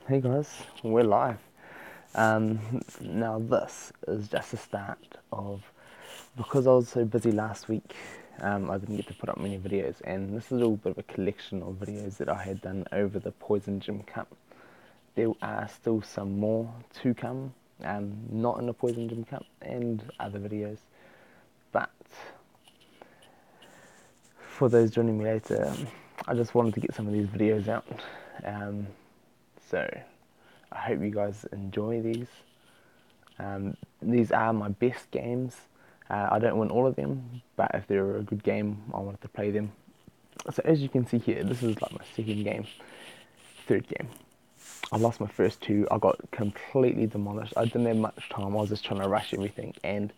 Hey guys, we're live. Now this is just the start of, because I was so busy last week, I didn't get to put up many videos, and this is a little bit of a collection of videos that I had done over the Poison Gym Cup. There are still some more to come, not in the Poison Gym Cup and other videos, but for those joining me later, I just wanted to get some of these videos out. So I hope you guys enjoy these. These are my best games. I don't win all of them, but if they're a good game, I wanted to play them. So as you can see here, this is like my second game, third game. I lost my first two. I got completely demolished. I didn't have much time. I was just trying to rush everything, and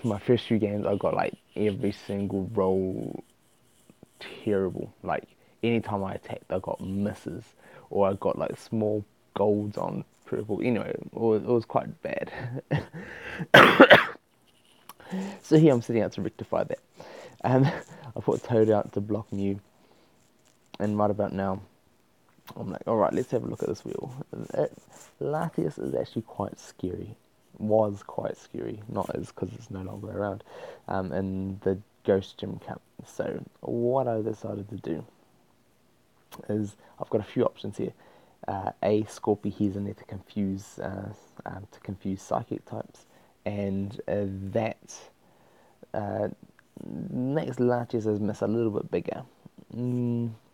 my first few games, I got like every single roll terrible. Like anytime I attacked, I got misses, or I got like small golds on purple. Anyway, it was quite bad. So here I'm setting out to rectify that. I put Toad out to block Mew, and right about now, I'm like, alright, let's have a look at this wheel. Latias is actually quite scary. Was quite scary, not as because it's no longer around, in the Ghost Gym Cup. So what I decided to do is I've got a few options here. Scorpy, he's in there to confuse psychic types, and that makes Latias' miss a little bit bigger.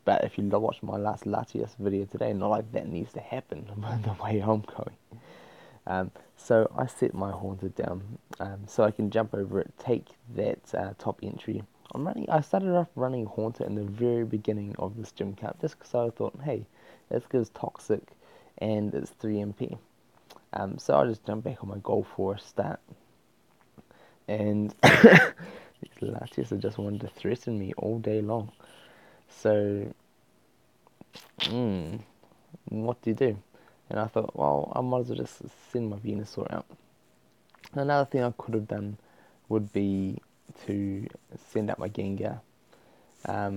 But if you watch my last Latias video today, not like that needs to happen the way I'm going. So I set my Haunted down so I can jump over it, take that top entry. I started off running Haunted in the very beginning of this gym cup just because I thought, hey, this goes Toxic and it's 3 MP. So I just jumped back on my goal for a start. And these Latias just wanted to threaten me all day long. So, what do you do? And I thought, well, I might as well just send my Venusaur out. Another thing I could have done would be to send out my Gengar. I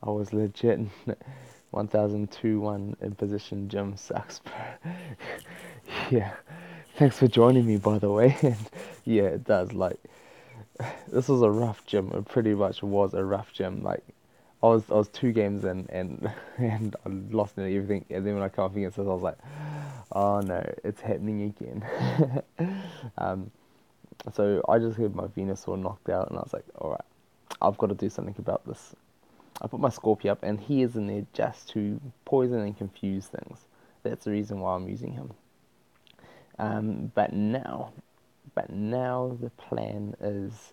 was legit 1002-1 in position. Gym sucks, bro. Yeah. Thanks for joining me, by the way. And yeah, it does. Like, this was a rough gym. It pretty much was a rough gym. Like, I was 2 games in, and and I lost nearly everything. And then when I come up against this, I was like, oh no, it's happening again. So I just had my Venusaur knocked out, and I was like, alright, I've got to do something about this. I put my Scorpio up, and he is in there just to poison and confuse things. That's the reason why I'm using him. But now the plan is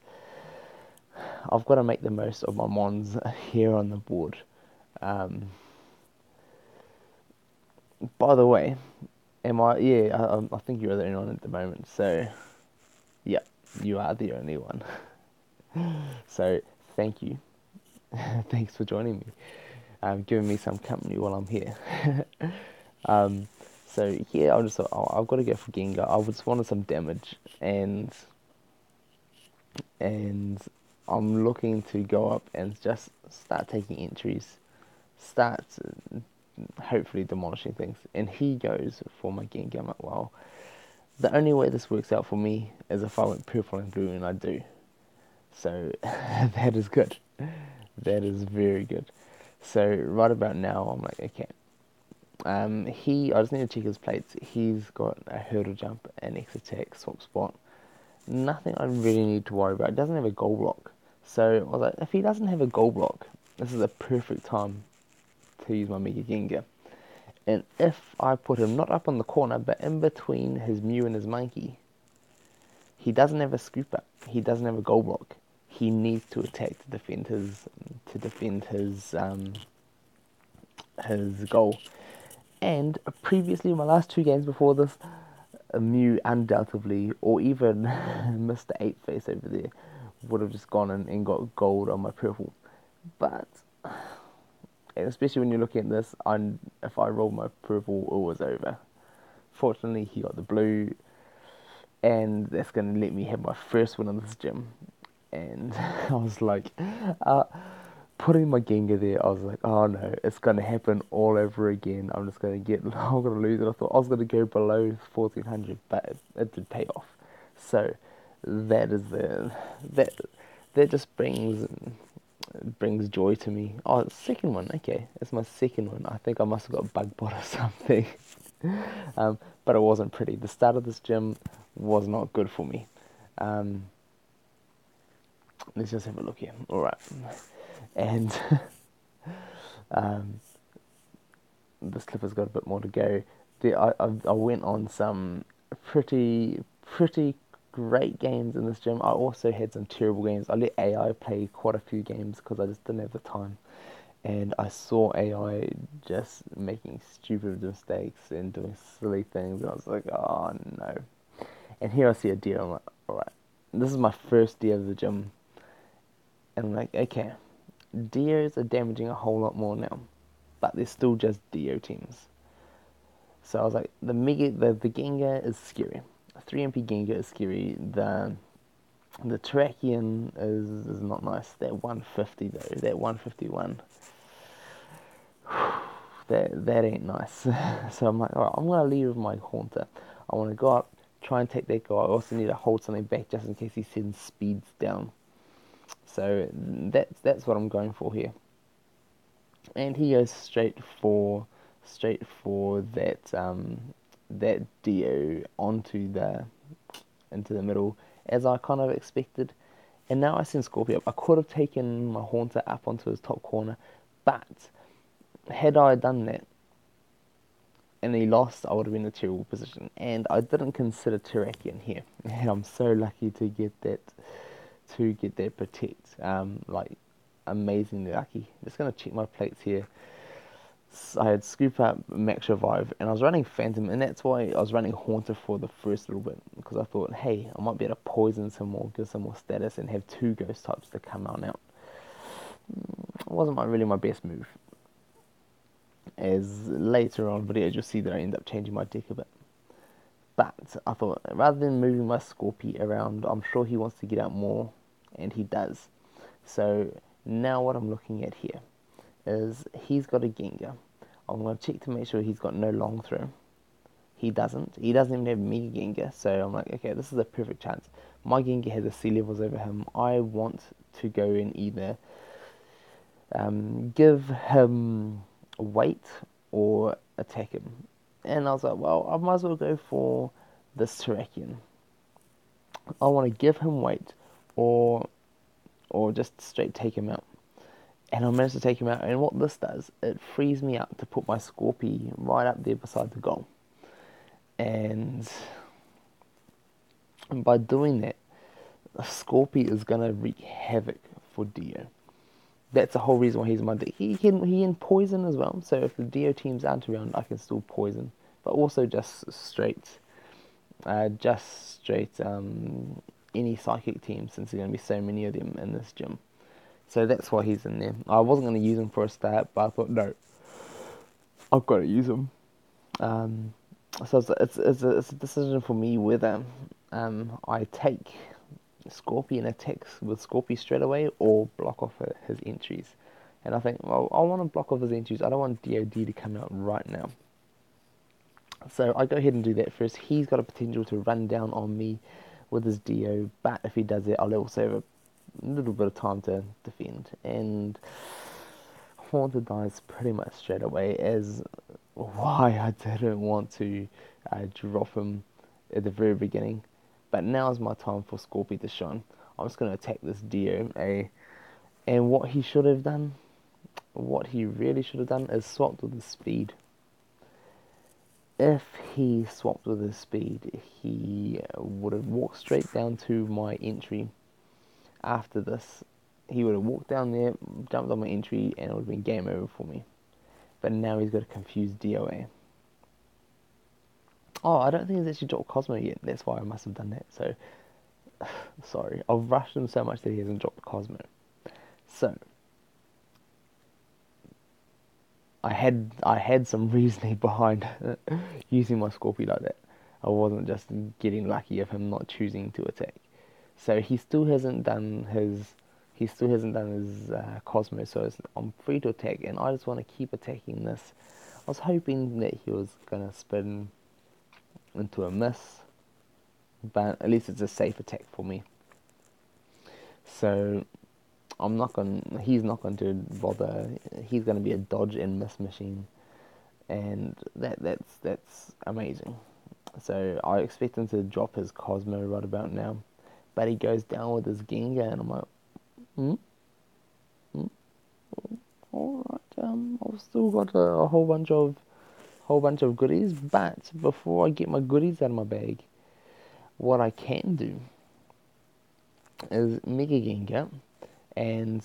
I've got to make the most of my mons here on the board. By the way, am I? Yeah, I think you're the only one at the moment. So, yeah, you are the only one. So, thank you. Thanks for joining me. Giving me some company while I'm here. So yeah, I've got to go for Gengar. I just wanted some damage, and I'm looking to go up and just start taking entries, start hopefully demolishing things. And he goes for my Gengar. I'm like, well, the only way this works out for me is if I went purple and blue, and I do. So that is good. That is very good. So right about now, I'm like, okay. I just need to check his plates. He's got a hurdle jump, an X attack, swap spot. Nothing I really need to worry about. He doesn't have a goal block. So I was like, if he doesn't have a goal block, this is a perfect time to use my Mega Gengar. And if I put him not up on the corner, but in between his Mew and his Monkey, he doesn't have a scoop up. He doesn't have a goal block. He needs to attack to defend his goal. And previously, my last 2 games before this, Mew undoubtedly, or even Mr. 8-Face over there, would have just gone and got gold on my purple. But, and especially when you're looking at this, if I rolled my purple, it was over. Fortunately, he got the blue, and that's going to let me have my first win on this gym. And I was like, putting my Gengar there, I was like, oh no, it's gonna happen all over again. I'm just gonna get, I'm gonna lose it. I thought I was gonna go below 1400, but it did pay off. So that is that that just brings joy to me. Oh, it's the second one. Okay, it's my second one. I think I must have got bug bot or something. But it wasn't pretty. The start of this gym was not good for me. Um, let's just have a look here. All right, and um, this clip has got a bit more to go. I went on some pretty great games in this gym. I also had some terrible games. I let AI play quite a few games because I just didn't have the time. And I saw AI just making stupid mistakes and doing silly things, and I was like, oh no. And here I see a deer. I'm like, alright, this is my first deer of the gym. And I'm like, okay, deers are damaging a whole lot more now, but they're still just Dio teams. So I was like, the Gengar is scary. A 3MP Gengar is scary. The Terrakion is not nice. That 150 though, that 151, that ain't nice. So I'm like, alright, I'm gonna leave with my Haunter. I want to go up, try and take that guy. I also need to hold something back just in case he sends speeds down. So that's what I'm going for here. And he goes straight for that Dio into the middle, as I kind of expected. And now I send Scorpio up. I could have taken my Haunter up onto his top corner, but had I done that and he lost, I would have been in a terrible position. And I didn't consider Terrakion here, and I'm so lucky to get that protect. Like amazingly lucky. Just gonna check my plates here. I had Scoop Up, Max Revive, and I was running Phantom, and that's why I was running Haunter for the first little bit, because I thought, hey, I might be able to poison some more, give some more status, and have two ghost types to come out now. It wasn't really my best move, as later on videos you'll see that I end up changing my deck a bit. But I thought, rather than moving my Scorpy around, I'm sure he wants to get out more, and he does. So now what I'm looking at here is he's got a Gengar. I'm going to check to make sure he's got no long throw. He doesn't. He doesn't even have Mega Gengar. So I'm like, okay, this is a perfect chance. My Gengar has a C levels over him. I want to go and either give him weight or attack him. And I was like, well, I might as well go for this Terrakion. I want to give him weight or just straight take him out. And I managed to take him out, and what this does, it frees me up to put my Scorpy right up there beside the goal. And by doing that, Scorpy is going to wreak havoc for Dio. That's the whole reason why he's in my deck. He can poison as well, so if the Dio teams aren't around, I can still poison. But also just straight any psychic team, since there's going to be so many of them in this gym. So that's why he's in there. I wasn't going to use him for a start, but I thought, no, I've got to use him. So it's a decision for me whether I take Scorpy and attacks with Scorpy straight away, or block off his entries. And I think, well, I want to block off his entries. I don't want DOD to come out right now. So I go ahead and do that first. He's got a potential to run down on me with his Dio, but if he does it, I'll also have a little bit of time to defend. And Haunter dies pretty much straight away, as why I didn't want to drop him at the very beginning. But now is my time for Scorpy to shine. I'm just going to attack this Dio. And what he should have done, what he really should have done, is swapped with his speed. If he swapped with his speed, he would have walked straight down to my entry. After this, he would have walked down there, jumped on my entry, and it would have been game over for me. But now he's got a confused DOA. Oh, I don't think he's actually dropped Cosmo yet. That's why I must have done that. So, sorry. I've rushed him so much that he hasn't dropped Cosmo. So, I had some reasoning behind using my Scorpio like that. I wasn't just getting lucky of him not choosing to attack. So he still hasn't done his He still hasn't done his Cosmo, so I'm free to attack, and I just want to keep attacking this. I was hoping that he was going to spin into a miss, but at least it's a safe attack for me. So he's not going to bother. He's going to be a dodge and miss machine, and that's amazing. So I expect him to drop his Cosmo right about now, but he goes down with his Gengar, and I'm like, hmm, hmm, all right. I've still got a whole bunch of goodies, but before I get my goodies out of my bag, what I can do is Mega Gengar, and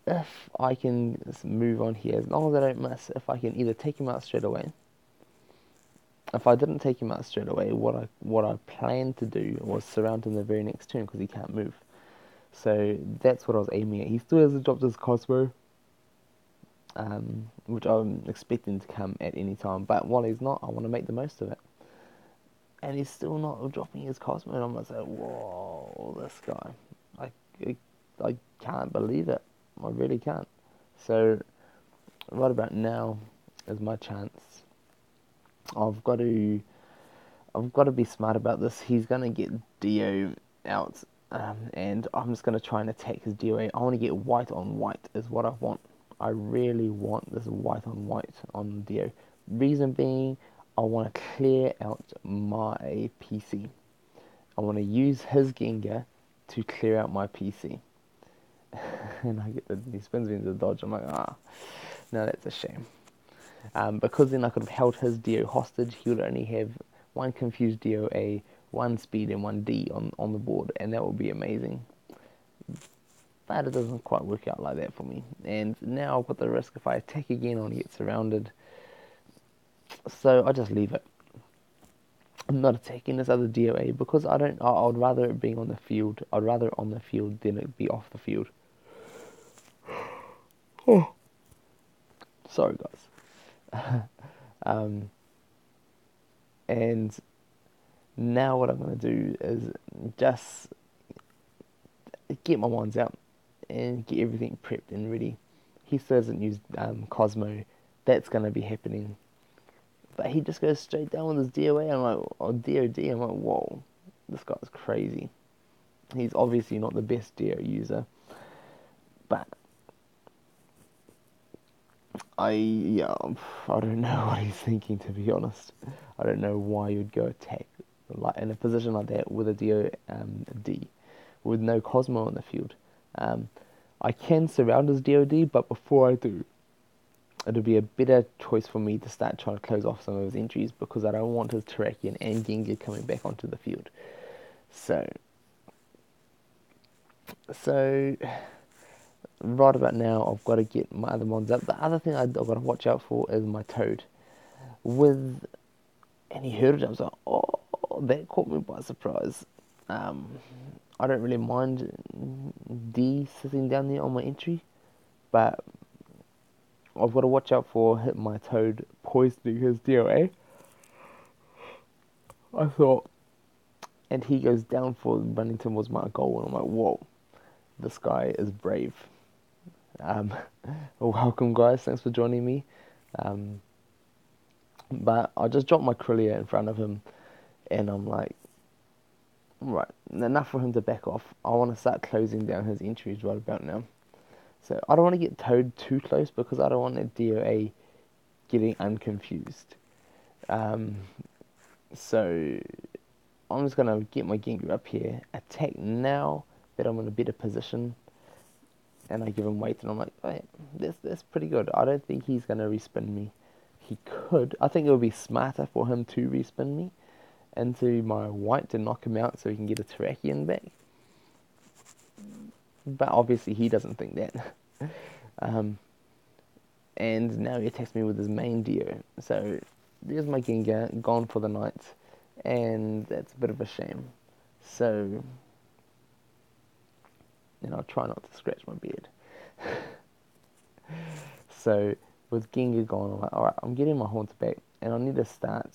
if I can move on here, as long as I don't miss, if I can either take him out straight away. If I didn't take him out straight away, what I planned to do was surround him the very next turn because he can't move. So that's what I was aiming at. He still hasn't dropped his Cosmo, which I'm expecting to come at any time. But while he's not, I want to make the most of it. And he's still not dropping his Cosmo, and I'm like, whoa, this guy. I, I can't believe it. I really can't. So right about now is my chance. I've got to be smart about this. He's gonna get Dio out, and I'm just gonna try and attack his DOA. I want to get white on white is what I want. I really want this white on white on Dio. Reason being, I want to clear out my PC. I want to use his Gengar to clear out my PC. And he spins me into the dodge. I'm like, no, that's a shame. Because then I could have held his Dio hostage. He would only have one confused DOA, one speed, and one D on the board, and that would be amazing. But it doesn't quite work out like that for me. And now I've got the risk if I attack again, I'll get surrounded. So I just leave it. I'm not attacking this other DOA because I'd rather it being on the field. I'd rather on the field than it be off the field. Oh, sorry guys. And now what I'm going to do is just get my wands out and get everything prepped and ready. He still hasn't used Cosmo. That's going to be happening. But he just goes straight down with his DOA. I'm like, oh, DOD. I'm like, whoa, this guy's crazy. He's obviously not the best DO user. But I don't know what he's thinking, to be honest. I don't know why you'd go attack like in a position like that with a DOD with no Cosmo on the field. I can surround his DOD, but before I do, it'll be a better choice for me to start trying to close off some of his entries because I don't want his Terrakion and Gengar coming back onto the field. So right about now, I've got to get my other mons up. The other thing I've got to watch out for is my Toad. And he heard it, I was like, oh, that caught me by surprise. I don't really mind D sitting down there on my entry, but I've got to watch out for hit my Toad poisoning his DOA. I thought, and he goes down for running towards my goal, and I'm like, whoa, this guy is brave. Welcome guys, thanks for joining me. But I just dropped my Krillia in front of him, and I'm like, right, enough for him to back off. I want to start closing down his entries right about now. So I don't want to get Toad too close because I don't want that DOA getting unconfused. So I'm just going to get my Gengar up here, attack now that I'm in a better position, and I give him weight, and I'm like, oh yeah, that's pretty good. I don't think he's going to respin me. He could. I think it would be smarter for him to respin me into my white to knock him out so he can get a Terrakion back. But obviously he doesn't think that. And now he attacks me with his main Dio. So there's my Gengar, gone for the night. And that's a bit of a shame. So, I'll try not to scratch my beard. So, with Gengar gone, I'm like, alright, I'm getting my Haunter back. And I need to start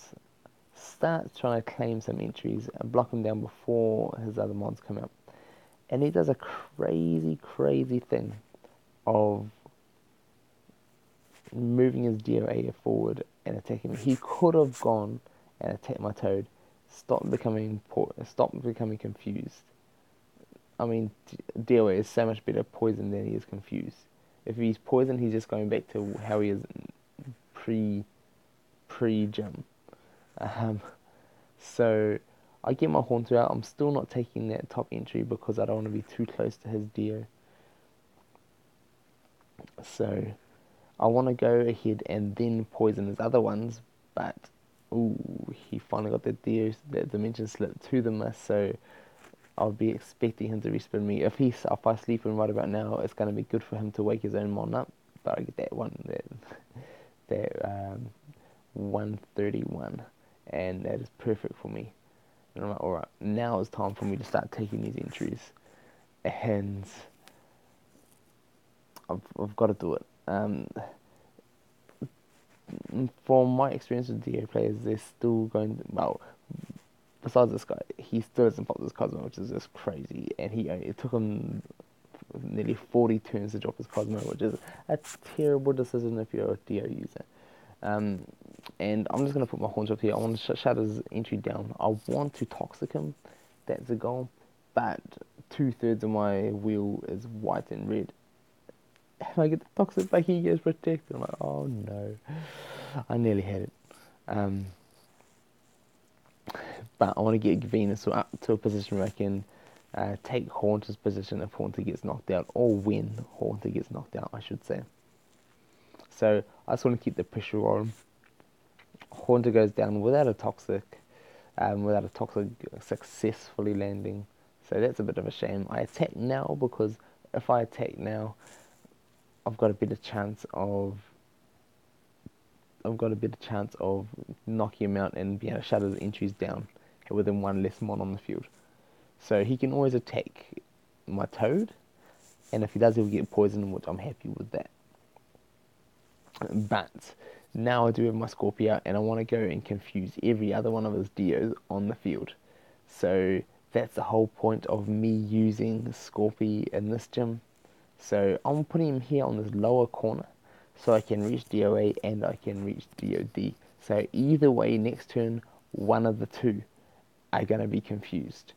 trying to claim some entries and block him down before his other mods come out. And he does a crazy, crazy thing of moving his DOA forward and attacking me. He could have gone and attacked my Toad, stop becoming confused. I mean, DOA is so much better poison than he is confused. If he's poisoned, he's just going back to how he is pre gym. Um, so I get my Haunter out. I'm still not taking that top entry because I don't want to be too close to his Dio. So I want to go ahead and then poison his other ones, but ooh, he finally got that dimension slip to the miss. So I'll be expecting him to respin me. If I sleep him right about now, it's going to be good for him to wake his own mon up. But I get that 131, and that is perfect for me. And I'm like, alright, now it's time for me to start taking these entries. And I've got to do it. From my experience with DA players, they're still going, well, besides this guy, he still hasn't popped his Cosmo, which is just crazy. And it took him nearly 40 turns to drop his Cosmo, which is a terrible decision if you're a DO user. And I'm just going to put my horns up here. I want to shut his entry down. I want to toxic him. That's a goal. But 2/3 of my wheel is white and red. And I get the toxic back, he gets protected. I'm like, oh no. I nearly had it. But I want to get Venus up to a position where I can take Haunter's position if Haunter gets knocked out, or when Haunter gets knocked out, I should say. So I just want to keep the pressure on. Haunter goes down without a toxic successfully landing. So that's a bit of a shame. I attack now because if I attack now, I've got a better chance of knocking him out and being able to shut his entries down within one less mon on the field. So he can always attack my Toad, and if he does, he'll get poisoned, which I'm happy with that. But now I do have my Scorpio, and I want to go and confuse every other one of his Dios on the field. So that's the whole point of me using Scorpio in this gym. So I'm putting him here on this lower corner, so I can reach DOA and I can reach DOD. So either way, next turn, one of the two are going to be confused.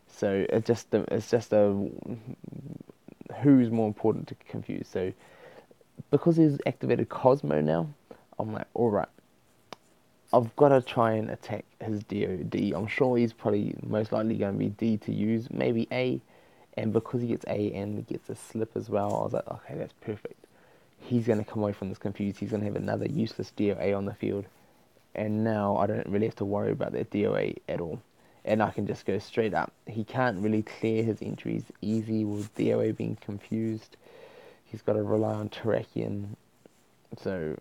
So it's just a who's more important to confuse. So because he's activated Cosmo now, I'm like, alright, I've got to try and attack his DOD. I'm sure he's probably most likely going to be D to use, maybe A. And because he gets A and he gets a slip as well, I was like, okay, that's perfect. He's going to come away from this confused. He's going to have another useless DOA on the field. And now I don't really have to worry about that DOA at all. And I can just go straight up. He can't really clear his entries easy with DOA being confused. He's got to rely on Terrakion. So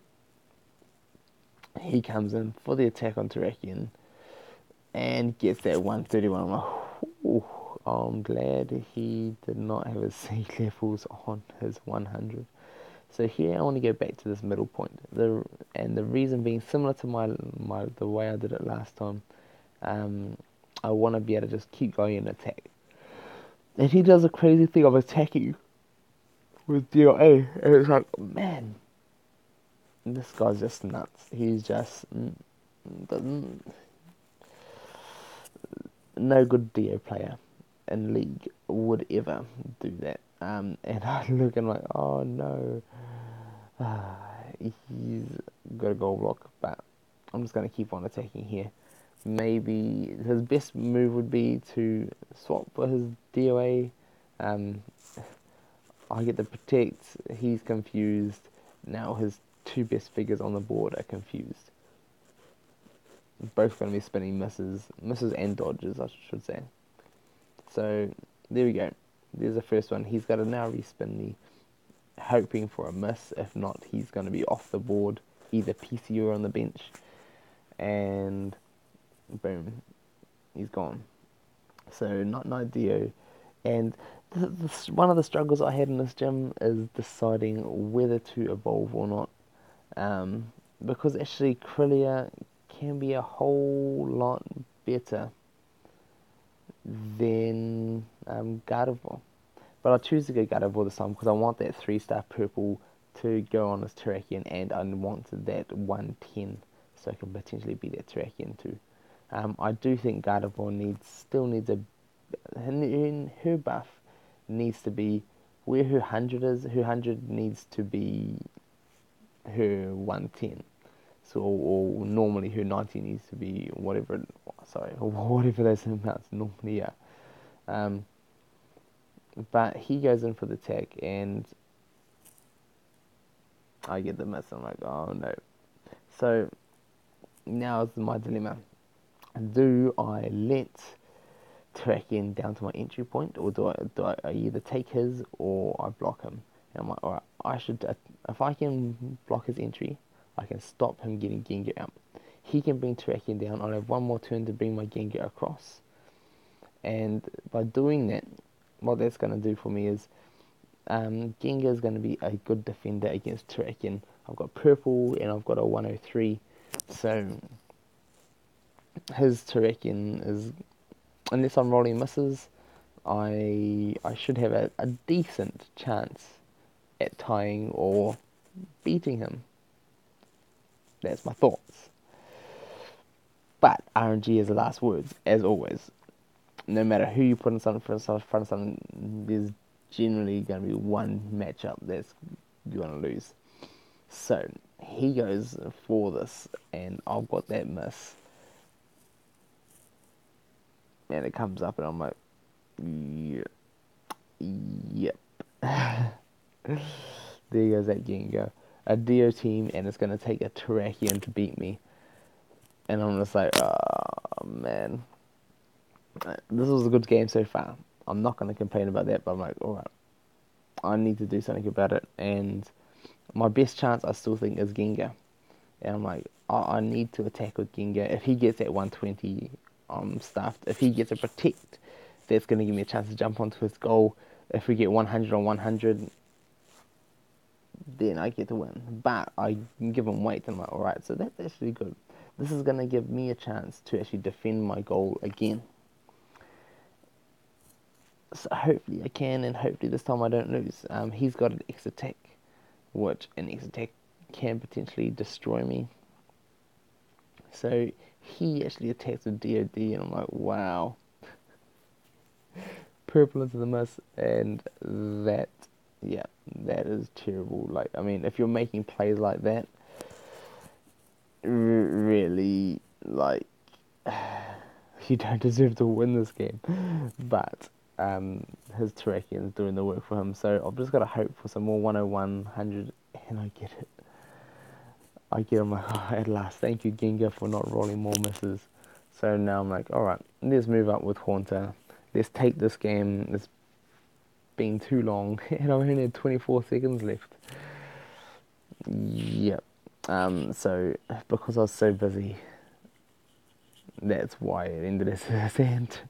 he comes in for the attack on Terrakion and gets that 131. I'm like, ooh, I'm glad he did not have his C levels on his 100. So here I want to go back to this middle point. The reason being similar to the way I did it last time. I want to be able to just keep going and attack. And he does a crazy thing of attacking with DOA. And it's like, man, this guy's just nuts. He's just no good DO player in League would ever do that. And I look and I'm like, oh no. He's got a goal block, but I'm just going to keep on attacking here. Maybe his best move would be to swap for his DOA. I get the protect, he's confused. Now his two best figures on the board are confused. Both going to be spinning misses and dodges, I should say. So there we go. There's the first one. He's got to now respin me, hoping for a miss. If not, he's going to be off the board, either PC or on the bench. And boom, he's gone. So not an idea. And one of the struggles I had in this gym is deciding whether to evolve or not. Because actually Krillia can be a whole lot better than Gardevoir. But I choose to go Gardevoir this time because I want that 3-star purple to go on as Terrakion, and I want that 110 so I can potentially be that Terrakion too. I do think Gardevoir still needs her buff needs to be where her 100 is. Her 100 needs to be her 110. So, or normally her 90 needs to be whatever. Sorry, whatever those amounts normally are. But he goes in for the attack, and I get the miss. I'm like, oh no. So now is my dilemma. Do I let Terrakion down to my entry point, or do I either take his or I block him? And I'm like, alright, if I can block his entry, I can stop him getting Gengar out. He can bring Terrakion down. I'll have one more turn to bring my Gengar across. And by doing that, what that's going to do for me is Gengar is going to be a good defender against Terrakion. I've got purple and I've got a 103, so his Terrakion is, unless I'm rolling misses, I should have a decent chance at tying or beating him. That's my thoughts. But RNG is the last words, as always. No matter who you put in front of something, there's generally going to be one matchup that's you're going to lose. So he goes for this, and I've got that miss. And it comes up, and I'm like, yep. There goes that Gengar. A Dio team, and it's going to take a Terrakion to beat me. And I'm just like, oh, man. This was a good game so far. I'm not going to complain about that, but I'm like, alright. I need to do something about it. And my best chance, I still think, is Gengar. And I'm like, I need to attack with Gengar. If he gets that 120, I'm stuffed. If he gets a Protect, that's going to give me a chance to jump onto his goal. If we get 100 on 100, then I get to win. But I give him weight, and I'm like, alright, so that's actually good. This is going to give me a chance to actually defend my goal again. So hopefully I can, and hopefully this time I don't lose. He's got an X attack, which an X attack can potentially destroy me. So he actually attacks with DOD, and I'm like, wow. Purple into the miss, and that is terrible. Like, I mean, if you're making plays like that, really, like, you don't deserve to win this game. But his Terrakion's doing the work for him, so I've just got to hope for some more 101, 100, and I get it. I get him like, oh, at last, thank you Gengar for not rolling more misses. So now I'm like, alright, let's move up with Haunter. Let's take this game. It's been too long, and I only had 24 seconds left. Yep. So because I was so busy, that's why it ended as this end.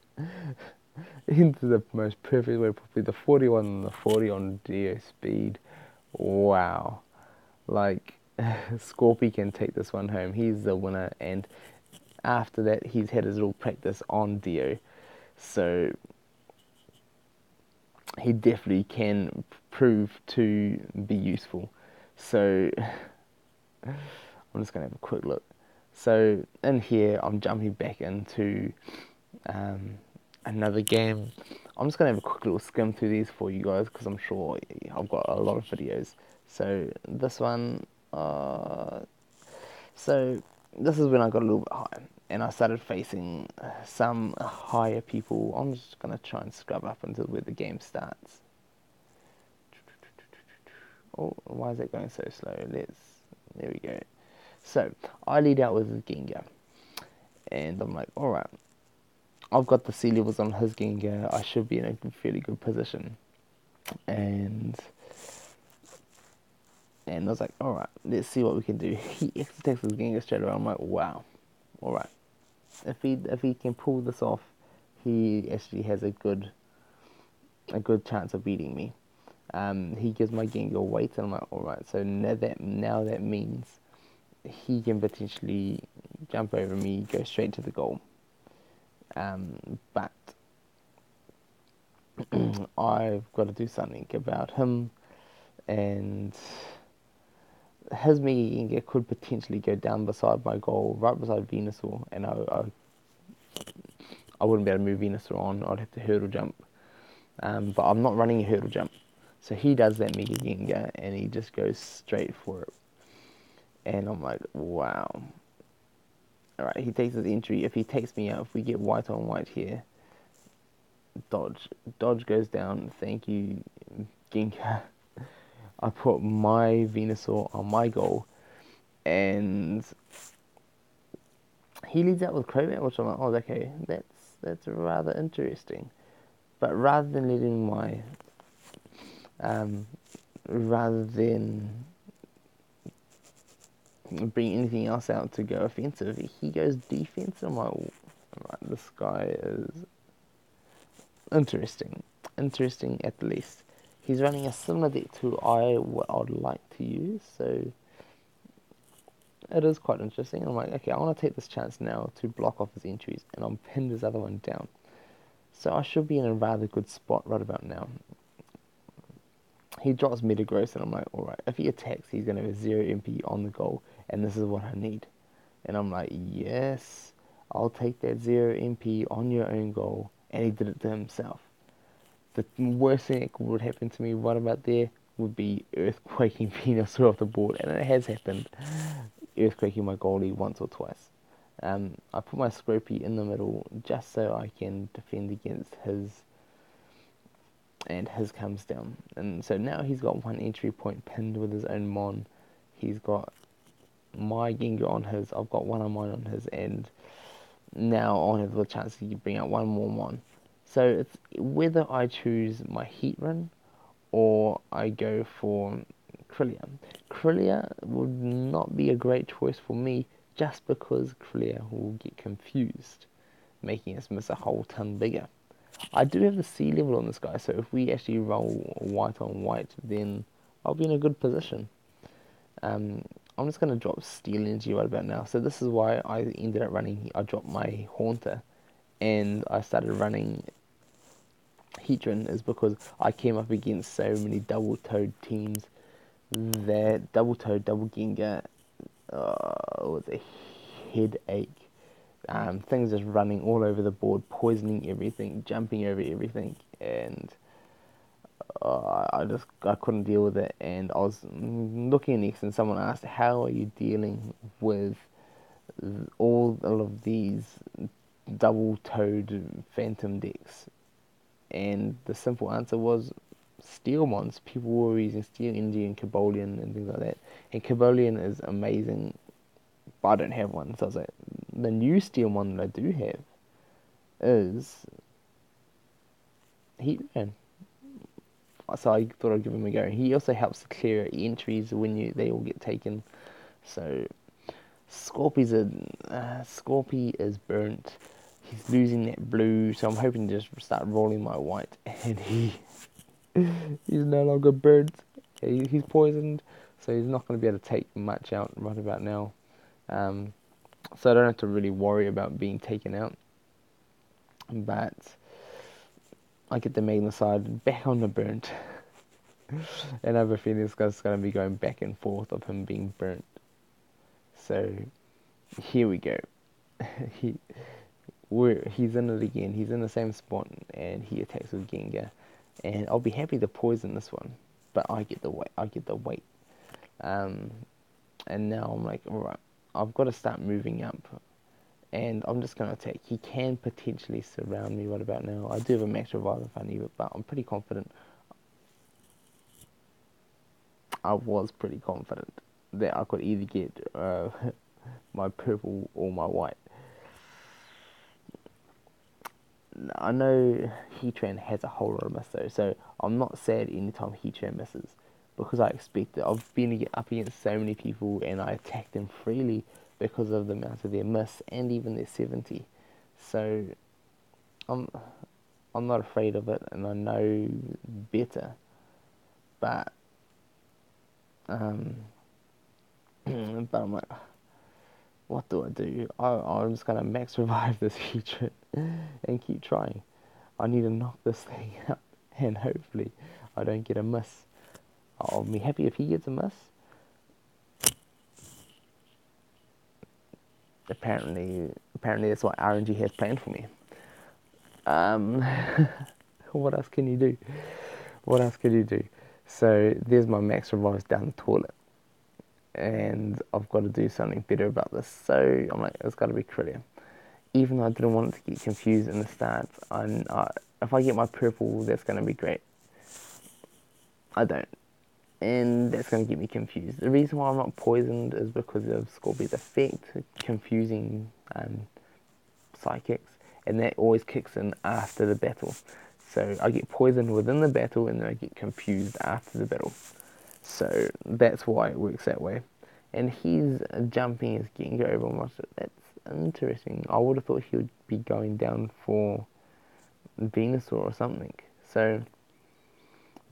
Into the most perfect way, probably the 41 and the 40 on Dio speed. Wow. Like, Scorpy can take this one home. He's the winner, and after that, he's had his little practice on Dio. So, he definitely can prove to be useful. So, I'm just going to have a quick look. So, in here, I'm jumping back into another game. I'm just going to have a quick little skim through these for you guys, because I'm sure I've got a lot of videos. So, this one, so this is when I got a little bit higher, and I started facing some higher people. I'm just going to try and scrub up until where the game starts. Oh, why is it going so slow? There we go. So, I lead out with Gengar, and I'm like, alright, I've got the C levels on his Gengar, I should be in a fairly good position. And I was like, alright, let's see what we can do. He X-attacks his Gengar straight away. I'm like, wow, alright. If he can pull this off, he actually has a good chance of beating me. He gives my Gengar weight, and I'm like, alright, so now that means he can potentially jump over me, go straight to the goal. But I've got to do something about him, and his Mega Gengar could potentially go down beside my goal, right beside Venusaur, and I wouldn't be able to move Venusaur on. I'd have to hurdle jump. But I'm not running a hurdle jump. So he does that Mega Gengar, and he just goes straight for it. And I'm like, wow. Alright, he takes his entry. If he takes me out, if we get white on white here, dodge. Dodge goes down. Thank you, Gengar. I put my Venusaur on my goal, and he leads out with Crobat, which I'm like, oh, okay, that's rather interesting. But um, rather than bring anything else out to go offensive, he goes defensive. I'm like, right, this guy is interesting. Interesting at the least. He's running a similar deck to what I'd like to use, so it is quite interesting. I'm like, okay, I want to take this chance now to block off his entries, and I'm pinned his other one down. So I should be in a rather good spot right about now. He drops Metagross, and I'm like, alright, if he attacks, he's going to have a 0 MP on the goal, and this is what I need. And I'm like, yes, I'll take that 0 MP on your own goal. And he did it to himself. The worst thing that would happen to me right about there would be earthquaking Venusaur off the board. And it has happened, earthquaking my goalie once or twice. I put my Scropy in the middle just so I can defend against his, and his comes down. And so now he's got one entry point pinned with his own Mon. He's got my Gengar on his, I've got one of mine on his, and now I'll have the chance to bring out one more Mon. So it's whether I choose my Heat Run or I go for Krillia. Krillia would not be a great choice for me just because Krillia will get confused, making us miss a whole ton bigger. I do have the sea level on this guy, so if we actually roll white on white, then I'll be in a good position. Um, I'm just going to drop Steel Energy right about now. So this is why I ended up running, I dropped my Haunter, and I started running Heatran, is because I came up against so many double-toed teams that double-toed, double Gengar was a headache. Things just running all over the board, poisoning everything, jumping over everything, and I couldn't deal with it. And I was looking next, and someone asked, "How are you dealing with all of these double-toed Phantom decks?" And the simple answer was Steel Mons. People were using Steel Energy and Cobalion and things like that. And Cobalion is amazing, but I don't have one. So I was like, the new Steel Mon that I do have is Heatran. So I thought I'd give him a go. He also helps to clear entries when they all get taken. So Scorpy is burnt. He's losing that blue, so I'm hoping to just start rolling my white, and he's no longer burnt. He's poisoned, so he's not going to be able to take much out right about now. So I don't have to really worry about being taken out. But I get the Magnesite back on the burnt. And I have a feeling this guy's going to be going back and forth of him being burnt. So here we go. he he's in it again. He's in the same spot, and he attacks with Gengar. And I'll be happy to poison this one, but I get the weight. I get the weight. And now I'm like, all right, I've got to start moving up, and I'm just going to attack. He can potentially surround me right about now. I do have a max revive if I need it, but I'm pretty confident. I was pretty confident that I could either get my purple or my white. I know Heatran has a whole lot of miss though, so I'm not sad anytime Heatran misses, because I expect it. I've been up against so many people and I attack them freely because of the amount of their miss and even their 70. So I'm I'm not afraid of it, and I know better. But but I'm like, what do I do? I'm just gonna max revive this Heatran and keep trying. I need to knock this thing out. and hopefully I don't get a miss. I'll be happy if he gets a miss. Apparently that's what RNG has planned for me. Um, what else can you do? What else can you do? So there's my max revives down the toilet, and I've got to do something better about this. So I'm like, it's got to be Crillia. Even though I didn't want it to get confused in the start, if I get my purple, that's going to be great. I don't, and that's going to get me confused. The reason why I'm not poisoned is because of Scorpion's effect, confusing psychics, and that always kicks in after the battle. So I get poisoned within the battle, and then I get confused after the battle. So that's why it works that way. And he's jumping his Gengar over my shit. That's interesting. I would have thought he would be going down for Venusaur or something. So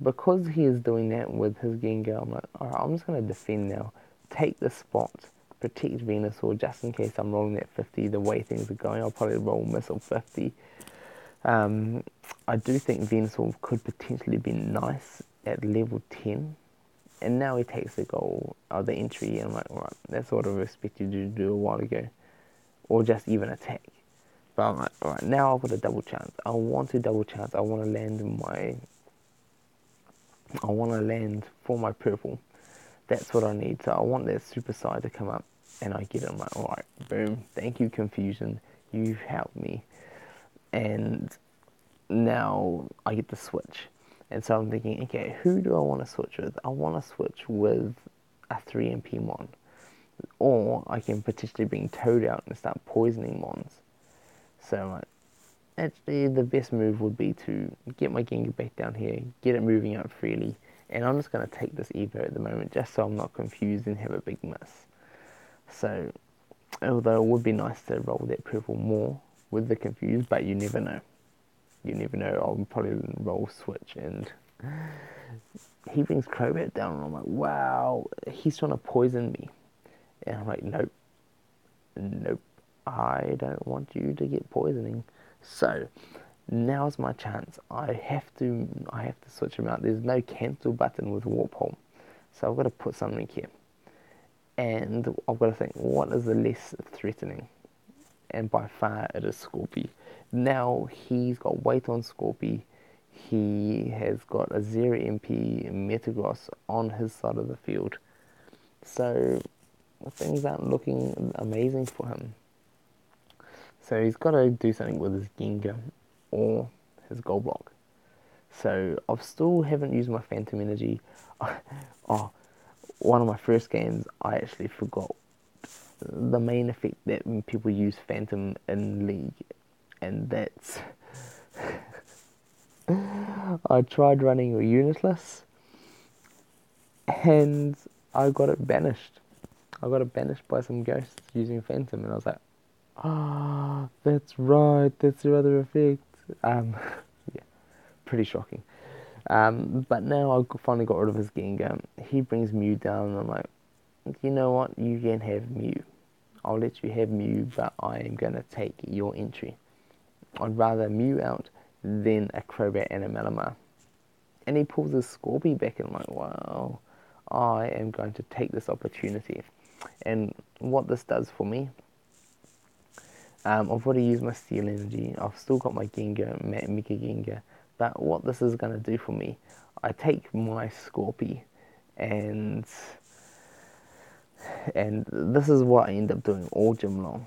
because he is doing that with his Gengar, I'm like, alright, I'm just going to defend now. Take the spot, protect Venusaur just in case I'm rolling at 50. The way things are going, I'll probably roll Missile 50. I do think Venusaur could potentially be nice at level 10. And now he takes the goal of the entry, and I'm like, alright, that's what I expected you to do a while ago. Or just even attack. But I'm like, alright, now I've got a double chance. I want to double chance. I want to land for my purple. That's what I need. So I want that super side to come up, and I get it. I'm like, alright, boom. Thank you, Confusion. You've helped me. And now I get to switch. And so I'm thinking, okay, who do I want to switch with? I want to switch with a 3MP Mon. Or I can potentially bring Toad out and start poisoning Mons. So I'm like, actually the best move would be to get my Gengar back down here, get it moving up freely, and I'm just going to take this Evo at the moment just so I'm not confused and have a big miss. So, although it would be nice to roll that purple more with the confused, but you never know. You never know. I'll probably roll switch, and he brings Crobat down, and I'm like, wow, he's trying to poison me. And I'm like, nope, nope, I don't want you to get poisoning. So now's my chance. I have to switch him out. There's no cancel button with Warpole, so I've got to put something here, and I've got to think, what is the less threatening? And by far it is Scorpy. Now he's got weight on Scorpy. He has got a 0 MP Metagross on his side of the field. So things aren't looking amazing for him. So he's got to do something with his Gengar or his Gold Block. So I still haven't used my Phantom Energy. Oh, one of my first games, I actually forgot the main effect that people use Phantom in League, and that's I tried running a Unitless, and I got it banished. I got it banished by some ghosts using Phantom, and I was like, ah, that's right, that's the other effect. Yeah, pretty shocking. But now I finally got rid of his Gengar. He brings Mew down, and I'm like, you know what, you can have Mew. I'll let you have Mew, but I am going to take your entry. I'd rather Mew out than a Crobat and a Malamar. And he pulls his Scorpy back, and I'm like, wow, I am going to take this opportunity. And what this does for me, I've already used my Steel Energy. I've still got my Gengar, Mega Gengar. But what this is going to do for me, I take my Scorpy, and this is what I end up doing all gym long.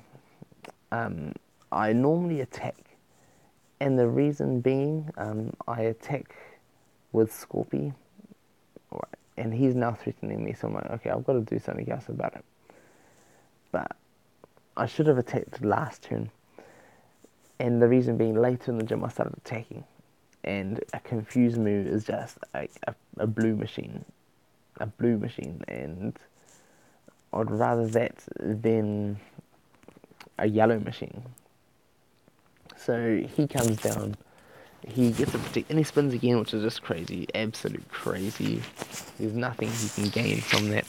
I normally attack, and the reason being, I attack with Scorpy, and he's now threatening me, so I'm like, okay, I've got to do something else about it. But I should have attacked last turn, and the reason being, later in the gym I started attacking, and a confused move is just a blue machine, and I'd rather that than a yellow machine. So he comes down, he gets a protect, and he spins again, which is just crazy, absolute crazy. There's nothing he can gain from that,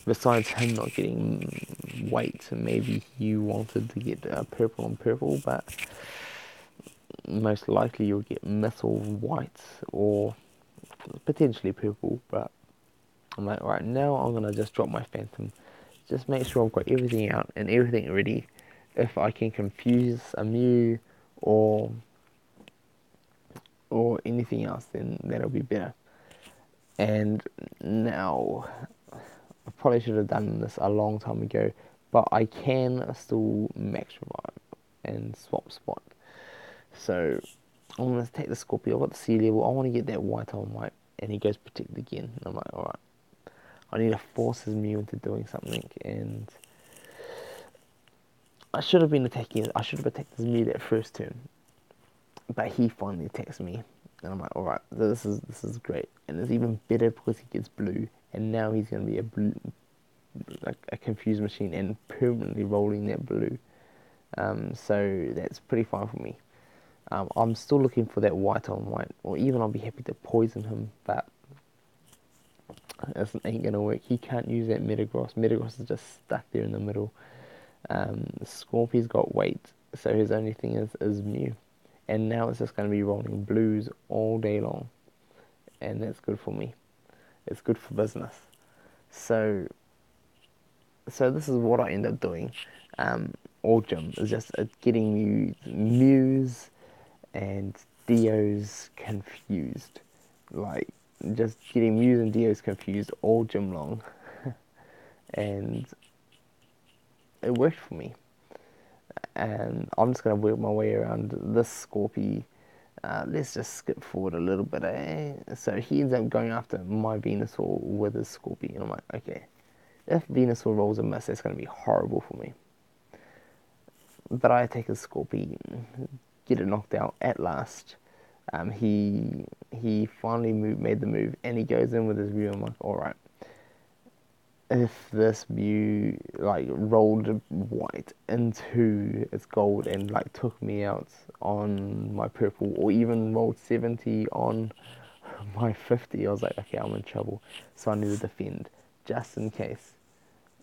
besides him not getting weight. Maybe you wanted to get purple on purple, but most likely you'll get missile white or potentially purple, but I'm like, alright, now I'm gonna just drop my Phantom. Just make sure I've got everything out and everything ready. If I can confuse a Mew or anything else, then that'll be better. And now, I probably should have done this a long time ago, but I can still max revive and swap spot. So I'm gonna take the Scorpio. I've got the sea level. I want to get that white on white, and he goes protect again. And I'm like, alright, I need to force his Mew into doing something, and I should have been attacking. I should have attacked his Mew that first turn, but he finally attacks me, and I'm like, alright, this is great, and it's even better because he gets blue, and now he's gonna be a blue, like a confused machine, and permanently rolling that blue. So that's pretty fine for me. I'm still looking for that white on white, or even I'll be happy to poison him, but it ain't gonna work. He can't use that Metagross. Metagross is just stuck there in the middle. Scorpy's got weight, so his only thing is Mew. And now it's just going to be rolling blues all day long. And that's good for me. It's good for business. So this is what I end up doing. All gym is just getting Mews and Dios confused. Like, just getting Mews and Dios confused all gym long. And it worked for me. And I'm just going to work my way around this Scorpy. Let's just skip forward a little bit. So he ends up going after my Venusaur with his Scorpy. And I'm like, okay, if Venusaur rolls a miss, that's going to be horrible for me. But I take his Scorpy, get it knocked out at last. He finally made the move, and he goes in with his Mew. I'm like, alright, if this Mew like rolled white into its gold and like took me out on my purple, or even rolled 70 on my 50, I was like, okay, I'm in trouble. So I need to defend just in case.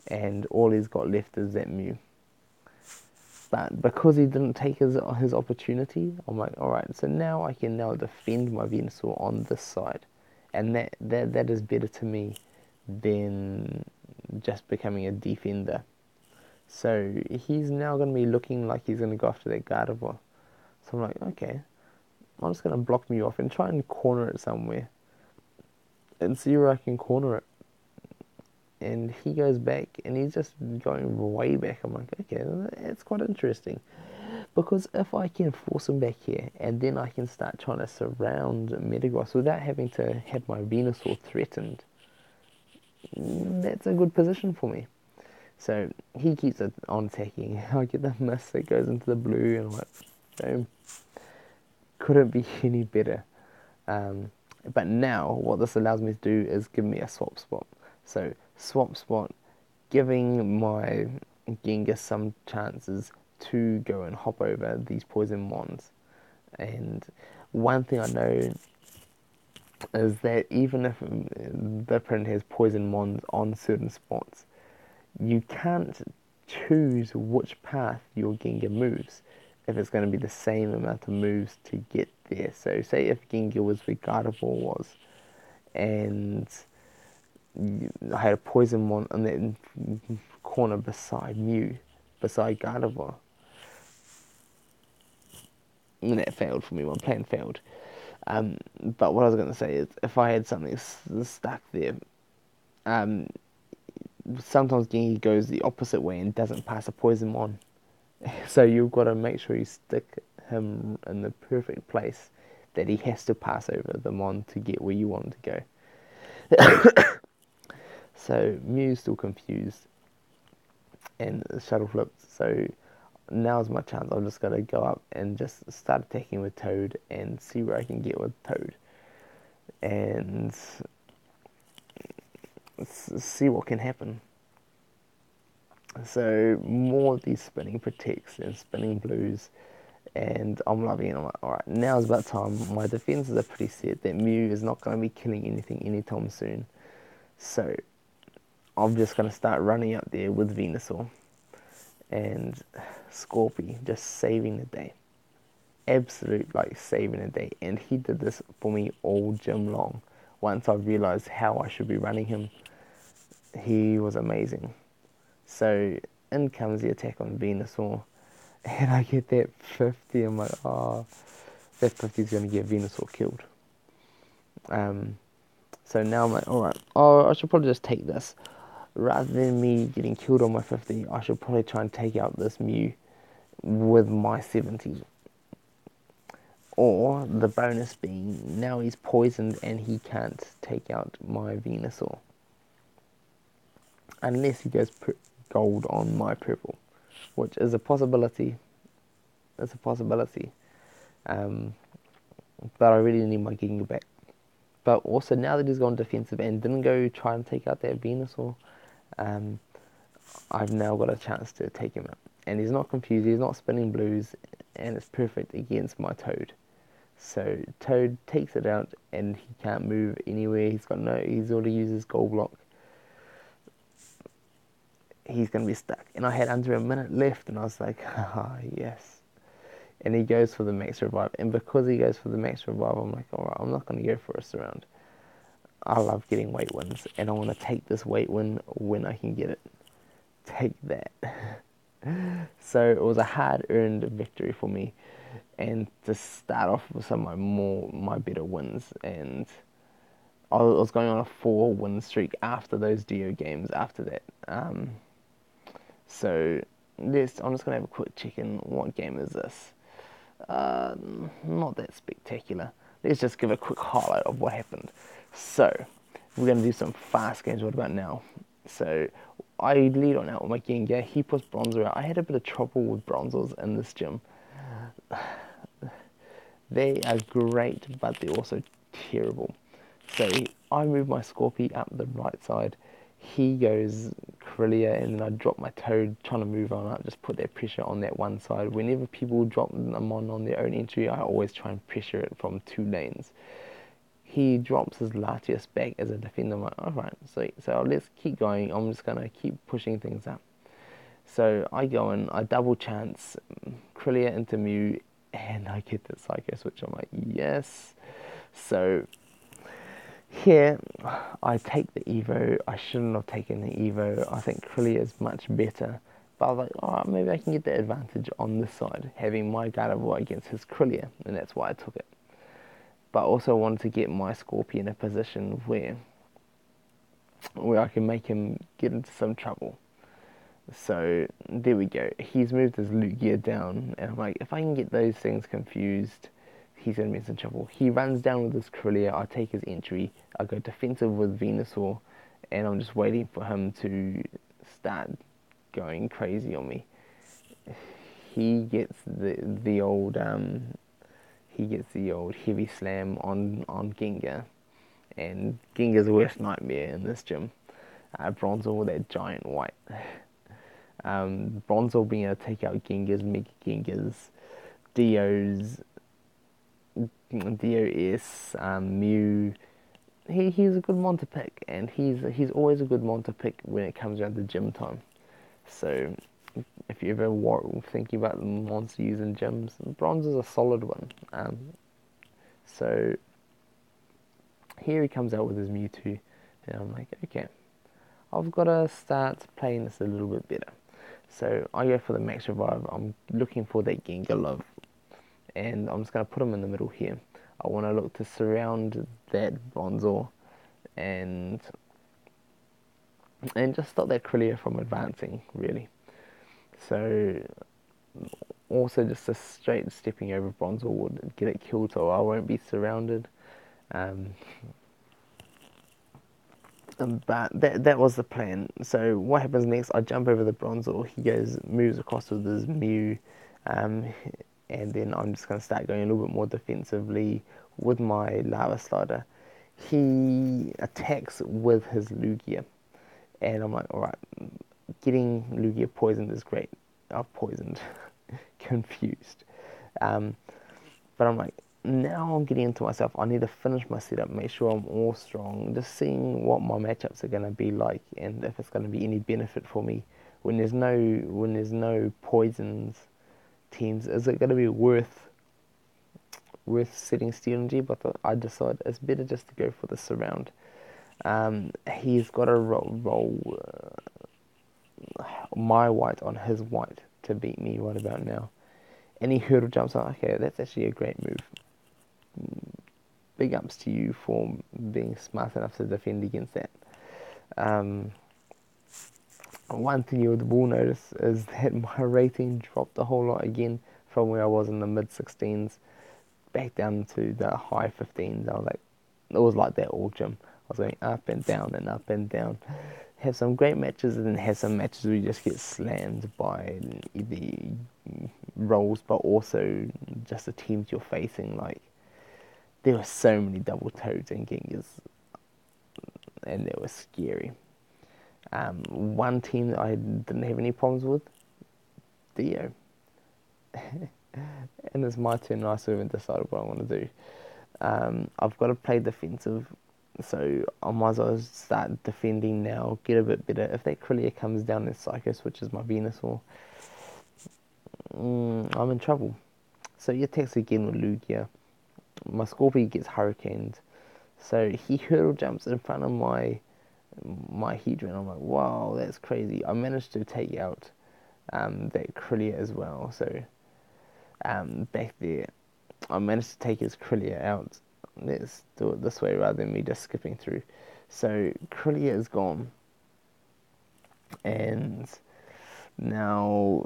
And all he's got left is that Mew. But because he didn't take his opportunity, I'm like, alright, so now I can now defend my Venusaur on this side. And that is better to me than just becoming a defender. So he's now going to be looking like he's going to go after that Gardevoir. So I'm like, okay, I'm just going to block Mew off and try and corner it somewhere. And see where I can corner it. And he goes back, and he's just going way back. I'm like, okay, it's quite interesting. Because if I can force him back here, and then I can start trying to surround Metagross without having to have my Venusaur threatened, that's a good position for me. So he keeps it on attacking. I get the miss that goes into the blue, and I'm like, boom. Couldn't be any better. But now, what this allows me to do is give me a swap spot. So, swap spot, giving my Gengar some chances to go and hop over these poison mons. And one thing I know is that even if the opponent has poison mons on certain spots, you can't choose which path your Gengar moves if it's going to be the same amount of moves to get there. So say if Gengar was where Gardevoir was, and I had a poison one on that corner beside Mew, beside Gardevoir, and that failed for me. My plan failed. But what I was going to say is, if I had something stuck there, um, sometimes Gengar goes the opposite way and doesn't pass a poison on. So you've got to make sure you stick him in the perfect place that he has to pass over the mon to get where you want him to go. So Mew's still confused and shuttle flipped. So now's my chance. I'm just gonna go up and just start attacking with Toad and see where I can get with Toad, and see what can happen. So more of these spinning protects and spinning blues, and I'm loving it. I'm like, alright, now's about time. My defenses are pretty set. That Mew is not going to be killing anything anytime soon. So I'm just going to start running up there with Venusaur and Scorpy, just saving the day. absolute like saving a day, and he did this for me all gym long. Once I realized how I should be running him, he was amazing. So in comes the attack on Venusaur, and I get that 50. I'm like, oh, that 50 is going to get Venusaur killed. Um, so now I'm like, alright, oh, I should probably just take this. Rather than me getting killed on my 50, I should probably try and take out this Mew with my 70. Or the bonus being, now he's poisoned and he can't take out my Venusaur. Unless he goes gold on my purple, which is a possibility. It's a possibility. Um, but I really need my Ginga back. But also, now that he's gone defensive and didn't go try and take out that Venusaur, um, I've now got a chance to take him out. And he's not confused, he's not spinning blues, and it's perfect against my Toad. So Toad takes it out and he can't move anywhere. He's already used his gold block. He's going to be stuck. And I had under a minute left and I was like, ah, yes. And he goes for the max revive. And because he goes for the max revive, I'm like, alright, I'm not going to go for a surround. I love getting weight wins, and I want to take this weight win when I can get it. Take that. So it was a hard-earned victory for me, and to start off with some of my better wins. And I was going on a 4-win streak after those Dio games. After that, so I'm just gonna have a quick check in. What game is this? Not that spectacular. Let's just give a quick highlight of what happened. So, we're going to do some fast games. What about now? So, I lead on out with my Gengar. He puts Bronzor out. I had a bit of trouble with Bronzors in this gym. They are great, but they're also terrible. So, I move my Scorpy up the right side. He goes Corellia, and then I drop my Toad, trying to move on up, just put that pressure on that one side. Whenever people drop them on their own entry, I always try and pressure it from 2 lanes. He drops his Latias back as a defender. I'm like, alright, so let's keep going. I'm just going to keep pushing things up. So I go in, I double chance Corellia into Mew, and I get the Psycho Switch. I'm like, yes. So here, I take the Evo. I shouldn't have taken the Evo. I think Corellia is much better. But I was like, alright, maybe I can get the advantage on this side, having my Gardevoir against his Corellia, and that's why I took it. But I also wanted to get my Scorpion in a position where I can make him get into some trouble. So there we go. He's moved his Lugia down, and I'm like, if I can get those things confused, he's going to be in some trouble. He runs down with his Corellia, I take his entry, I go defensive with Venusaur, and I'm just waiting for him to start going crazy on me. He gets the old heavy slam on Gengar, and Gengar's worst nightmare in this gym. Bronzor with that giant white. Bronzor being able to take out Gengar's, Mega Gengar's, DOS, Mew. He's a good mon to pick, and he's always a good mon to pick when it comes around to gym time. So if you ever thinking about the monster using gyms, Bronze is a solid one. So here he comes out with his Mewtwo, and I'm like, okay, I've got to start playing this a little bit better. So I go for the max revive. I'm looking for that Gengar love, and I'm just going to put him in the middle here. I want to look to surround that Bronzor and just stop that Corellia from advancing, really. So also just a straight stepping over Bronzor would get it killed, so I won't be surrounded. But that was the plan. So what happens next? I jump over the Bronzor. He moves across with his Mew, and then I'm just going to start going a little bit more defensively with my Lava Slider. He attacks with his Lugia, and I'm like, alright, getting Lugia poisoned is great. I've poisoned, confused. But I'm like, now I'm getting into myself. I need to finish my setup, make sure I'm all strong, just seeing what my matchups are going to be like, and if it's going to be any benefit for me when there's no poisons teams. Is it going to be worth worth setting steel energy, but I decided it's better just to go for the surround. He's got to roll my white on his white to beat me right about now. Any hurdle jumps on, okay, that's actually a great move. Big ups to you for being smart enough to defend against that. Um, One thing you will notice is that my rating dropped a whole lot again from where I was in the mid 16s back down to the high 15s. I was like, it was like that all gym. I was going up and down and up and down. Have some great matches and then have some matches where you just get slammed by the roles, but also just the teams you're facing. Like, there were so many double toads and Genghis, and they were scary. One team that I didn't have any problems with, Theo. And it's my turn, and I still haven't decided what I want to do. I've got to play defensive, so I might as well start defending now, get a bit better. If that Crillia comes down and Psycho switches my Venusaur, I'm in trouble. So he attacks again with Lugia. My Scorpio gets Hurricaned, so he hurdle jumps in front of my Hedron. I'm like, wow, that's crazy. I managed to take out that Crillia as well. So back there, I managed to take his Crillia out. Let's do it this way rather than me just skipping through. So Crillia is gone, and now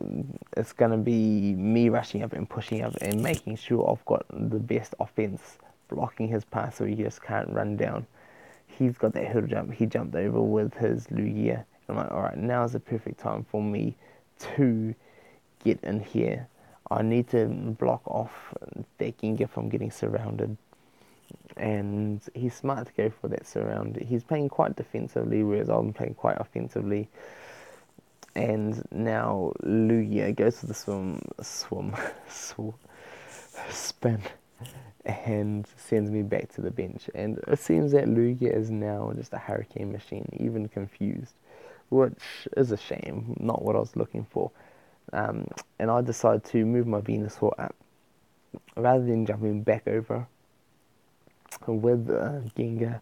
it's gonna be me rushing up and pushing up and making sure I've got the best offense, blocking his path so he just can't run down. He's got that hurdle jump. He jumped over with his Lugia. I'm like, all right, now is the perfect time for me to get in here. I need to block off that Gengar from getting surrounded. And he's smart to go for that surround. He's playing quite defensively, whereas I'm playing quite offensively. And now Lugia goes to the spin, and sends me back to the bench. And it seems that Lugia is now just a hurricane machine, even confused, which is a shame, not what I was looking for. And I decided to move my Venusaur up. Rather than jumping back over with Gengar,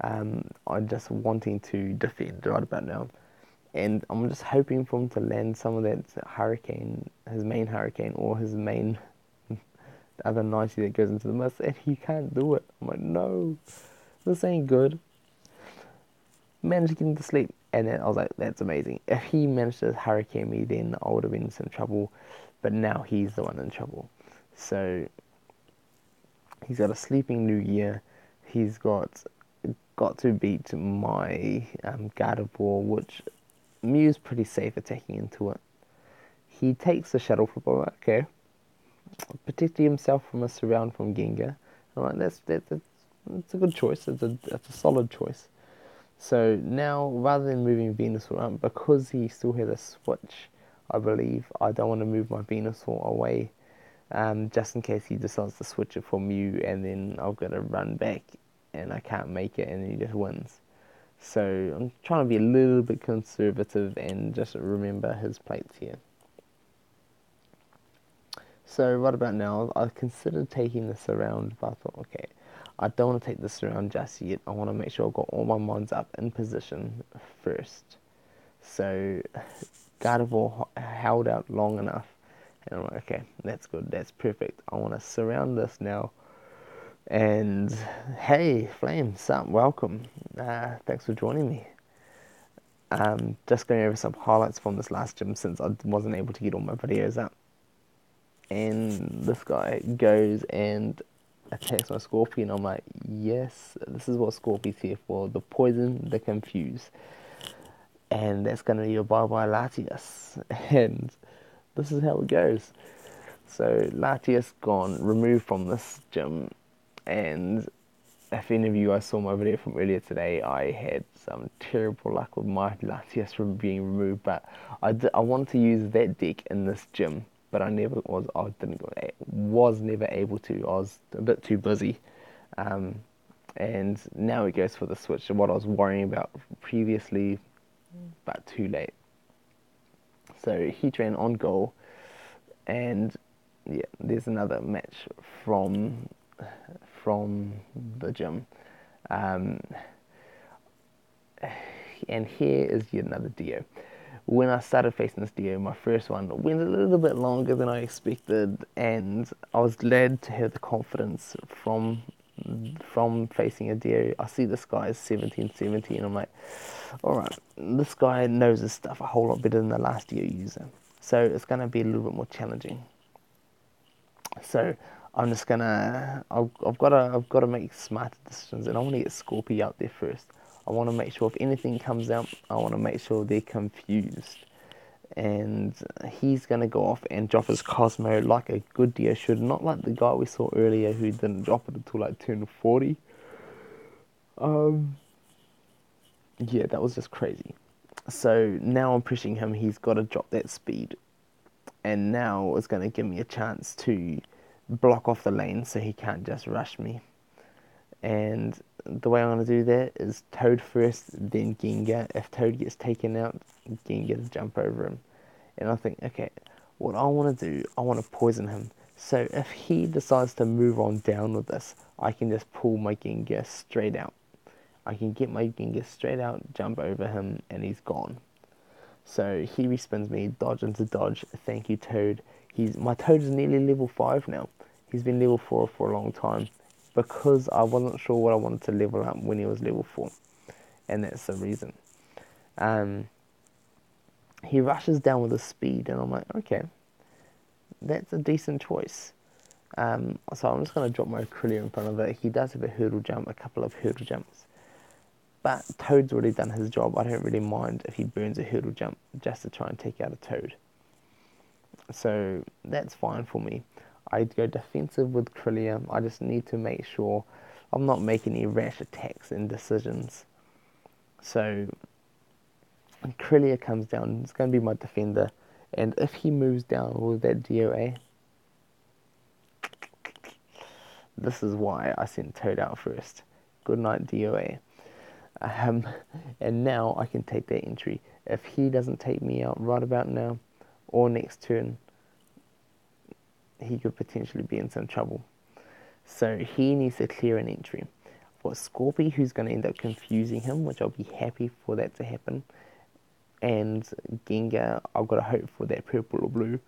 I'm just wanting to defend right about now. And I'm just hoping for him to land some of that hurricane, his main hurricane, or his main the other 90 that goes into the mist, and he can't do it. I'm like, no, this ain't good. Managed to get him to sleep, and then I was like, that's amazing. If he managed to hurricane me, then I would have been in some trouble, but now he's the one in trouble. So he's got a sleeping Lugia. He's got to beat my Gardevoir, which Mew's pretty safe attacking into it. He takes the shuttle flip. I'm like, okay, protecting himself from a surround from Gengar. I'm like, that's a good choice. That's a solid choice. So now, rather than moving Venusaur up, because he still has a switch, I believe, I don't want to move my Venusaur away, just in case he decides to switch it for Mew, and then I've got to run back, and I can't make it, and he just wins. So I'm trying to be a little bit conservative and just remember his plates here. So right about now, I considered taking this around, but I thought, okay, I don't want to take this around just yet. I want to make sure I've got all my mons up in position first. So Gardevoir held out long enough, and I'm like, okay, that's good, that's perfect. I want to surround this now. And hey, Flame, sup, welcome. Thanks for joining me. Just going over some highlights from this last gym since I wasn't able to get all my videos up. And this guy goes and attacks my Scorpion. I'm like, yes, this is what Scorpion's here for. The poison, the confuse. And that's going to be your bye-bye Latias. And this is how it goes. So Latias gone, removed from this gym. And if any of you guys saw my video from earlier today, I had some terrible luck with my Latias from being removed. But I wanted to use that deck in this gym. But I never was. I was never able to. I was a bit too busy, and now it goes for the switch. What I was worrying about previously, but too late. So he ran on goal, and yeah, there's another match from from the gym. Um, and here is yet another Dio. When I started facing this Dio, my first one went a little bit longer than I expected, and I was glad to have the confidence from facing a Dio. I see this guy is 1770, and I'm like, alright, this guy knows his stuff a whole lot better than the last Dio user. So it's going to be a little bit more challenging. So I'm just gonna, I've got to make smarter decisions, and I want to get Scorpy out there first. I want to make sure if anything comes out, I want to make sure they're confused. And he's going to go off and drop his Cosmo like a good Dio should, not like the guy we saw earlier who didn't drop it until like turn 40. Yeah, that was just crazy. So now I'm pushing him, he's got to drop that speed. And now it's going to give me a chance to block off the lane so he can't just rush me. And the way I'm going to do that is Toad first, then Gengar. If Toad gets taken out, Gengar to jump over him. And I think, okay, what I want to do, I want to poison him. So if he decides to move on down with this, I can just pull my Gengar straight out. I can get my Gengar straight out, jump over him, and he's gone. So he respins me, dodge into dodge. Thank you, Toad. My Toad is nearly level 5 now. He's been level 4 for a long time because I wasn't sure what I wanted to level up when he was level 4, and that's the reason. He rushes down with a speed, and I'm like, okay, that's a decent choice. So I'm just going to drop my Krillin in front of it. He does have a hurdle jump, a couple of hurdle jumps. But Toad's already done his job. I don't really mind if he burns a hurdle jump just to try and take out a Toad. So that's fine for me. I'd go defensive with Krillin. I just need to make sure I'm not making any rash attacks and decisions. So Krillin comes down. It's going to be my defender. And if he moves down with that DOA, this is why I sent Toad out first. Good night, DOA. And now I can take that entry. If he doesn't take me out right about now or next turn, he could potentially be in some trouble. So he needs to clear an entry. For Scorpy, who's going to end up confusing him, which I'll be happy for that to happen. And Gengar, I've got to hope for that purple or blue.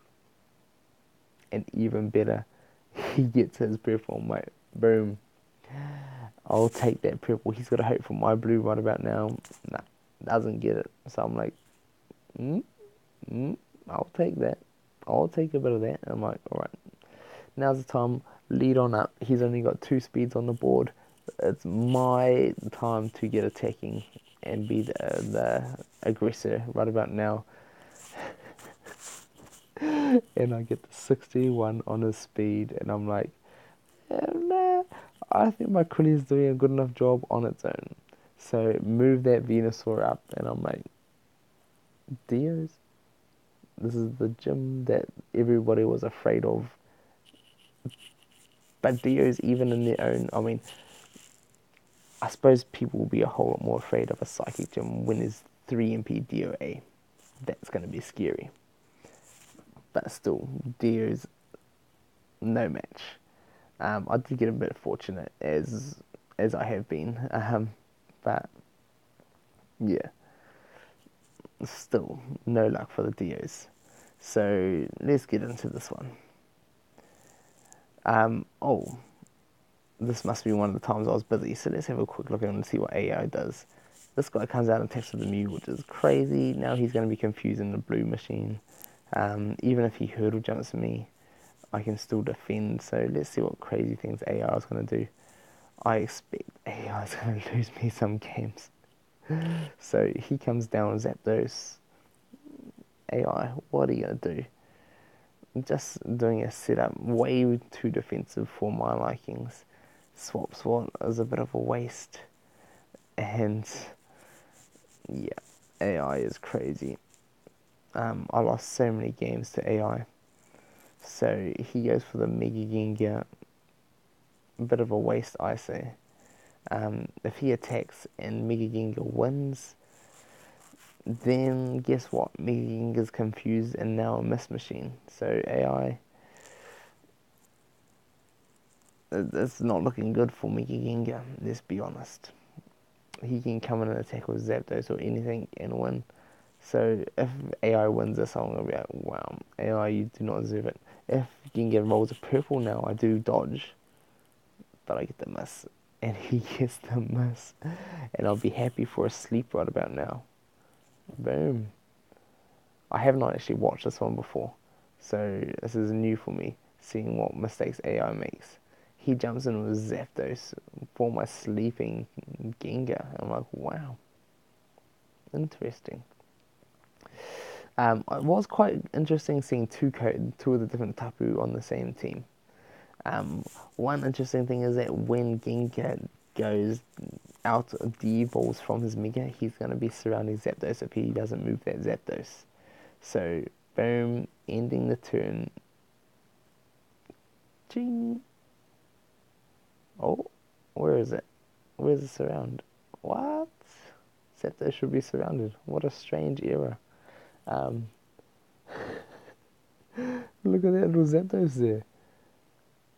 And even better, he gets his purple, mate. Boom. I'll take that purple. He's got to hope for my blue right about now. Nah, doesn't get it. So I'm like, I'll take that. I'll take a bit of that. And I'm like, alright. Now's the time. Lead on up. He's only got 2 speeds on the board. It's my time to get attacking and be the aggressor right about now. And I get the 61 on his speed. And I'm like, nah, I think my Krillin is doing a good enough job on its own. So move that Venusaur up, and I'm like, Dio's? This is the gym that everybody was afraid of. But Dio's even in their own, I mean, I suppose people will be a whole lot more afraid of a Psychic gym when there's 3 MP DOA. That's going to be scary. But still, Dio's no match. I did get a bit fortunate as I have been, but yeah, still no luck for the Dios. So let's get into this one. Oh, this must be one of the times I was busy. So let's have a quick look at and see what AI does. This guy comes out and attacks with the Mew, which is crazy. Now he's going to be confusing the blue machine. Even if he hurdle jumps me, I can still defend. So let's see what crazy things AI is going to do. I expect AI is going to lose me some games. So he comes down with Zapdos. AI, what are you going to do? Just doing a setup way too defensive for my likings. Swap Swat is a bit of a waste. And yeah, AI is crazy. I lost so many games to AI. So he goes for the Mega Gengar. A bit of a waste, I say. If he attacks and Mega Gengar wins, then guess what? Mega Gengar's confused and now a Mist Machine. So AI, It's not looking good for me, Gengar. Let's be honest. He can come in and attack with Zapdos or anything and win. So if AI wins this, I'm gonna be like, wow, AI, you do not deserve it. If Gengar rolls a purple now, I do dodge, but I get the miss, and he gets the miss, and I'll be happy for a sleep right about now. Boom. I have not actually watched this one before, so this is new for me, seeing what mistakes AI makes. He jumps in with Zapdos for my sleeping Gengar. I'm like, wow, interesting. It was quite interesting seeing two of the different Tapu on the same team. Um, One interesting thing is that when Gengar goes out of the balls from his Mega, he's going to be surrounding Zapdos if he doesn't move that Zapdos. So, boom, ending the turn. Ching. Oh, where is it? Where's the surround? What? Zapdos should be surrounded. What a strange error. Um, Look at that little Zapdos there.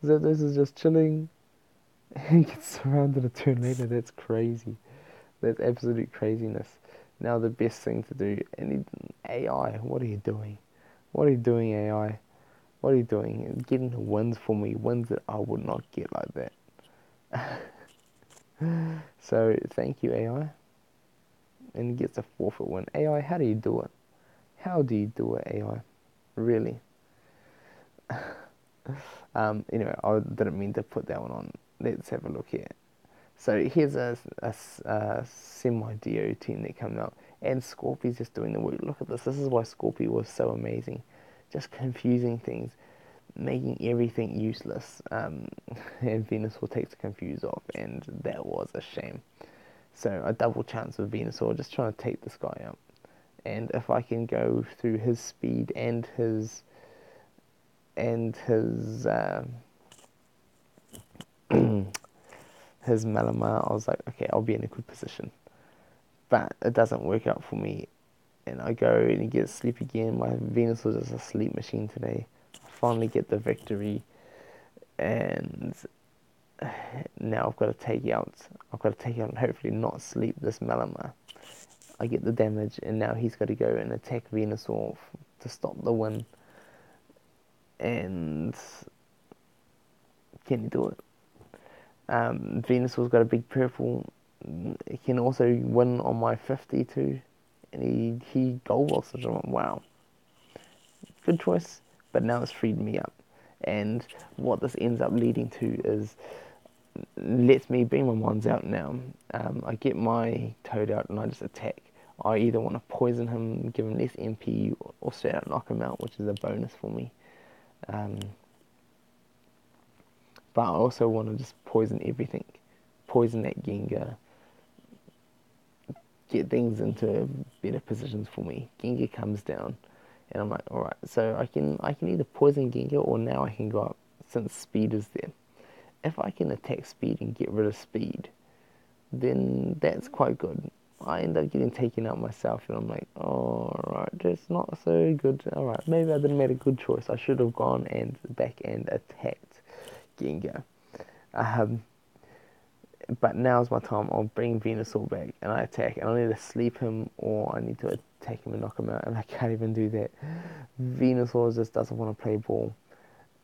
Zapdos is just chilling and gets surrounded a turn later. That's crazy. That's absolute craziness. Now the best thing to do, and AI, what are you doing? What are you doing, AI? What are you doing? Getting the wins for me, wins that I would not get like that. So thank you, AI. And he gets a forfeit win. AI, how do you do it? How do you do it, AI? Really? Anyway, I didn't mean to put that one on. Let's have a look here. So here's a semi-Dio team that came out, and Scorpy's just doing the work. Look at this. This is why Scorpy was so amazing. Just confusing things, making everything useless. And Venusaur takes the confuse off, and that was a shame. So a double chance with Venusaur, just trying to take this guy out. And if I can go through his speed and his his Malamar, I was like, okay, I'll be in a good position. But it doesn't work out for me, and I go and he gets sleep again. My Venus was just a sleep machine today. I finally get the victory, and now I've got to take out. I've got to take out and hopefully not sleep this Malamar. I get the damage, and now he's got to go and attack Venusaur to stop the win. And can he do it? Venusaur's got a big purple. He can also win on my 50 too, and he gold blocks. Wow, good choice. But now it's freed me up, and what this ends up leading to is lets me bring my mons out now. I get my Toad out and I just attack. I either want to poison him, give him less MP, or straight out knock him out, which is a bonus for me. Um, but I also want to just poison everything, poison that Gengar, get things into better positions for me. Gengar comes down, and I'm like, all right, so I can either poison Gengar or now I can go up since speed is there. If I can attack speed and get rid of speed, then that's quite good. I end up getting taken out myself, and I'm like, oh, alright, that's not so good. Alright, maybe I didn't make a good choice. I should have gone and back and attacked Gengar. Um, but now's my time. I'll bring Venusaur back and I attack, and I need to sleep him or I need to attack him and knock him out, and I can't even do that. Venusaur just doesn't want to play ball,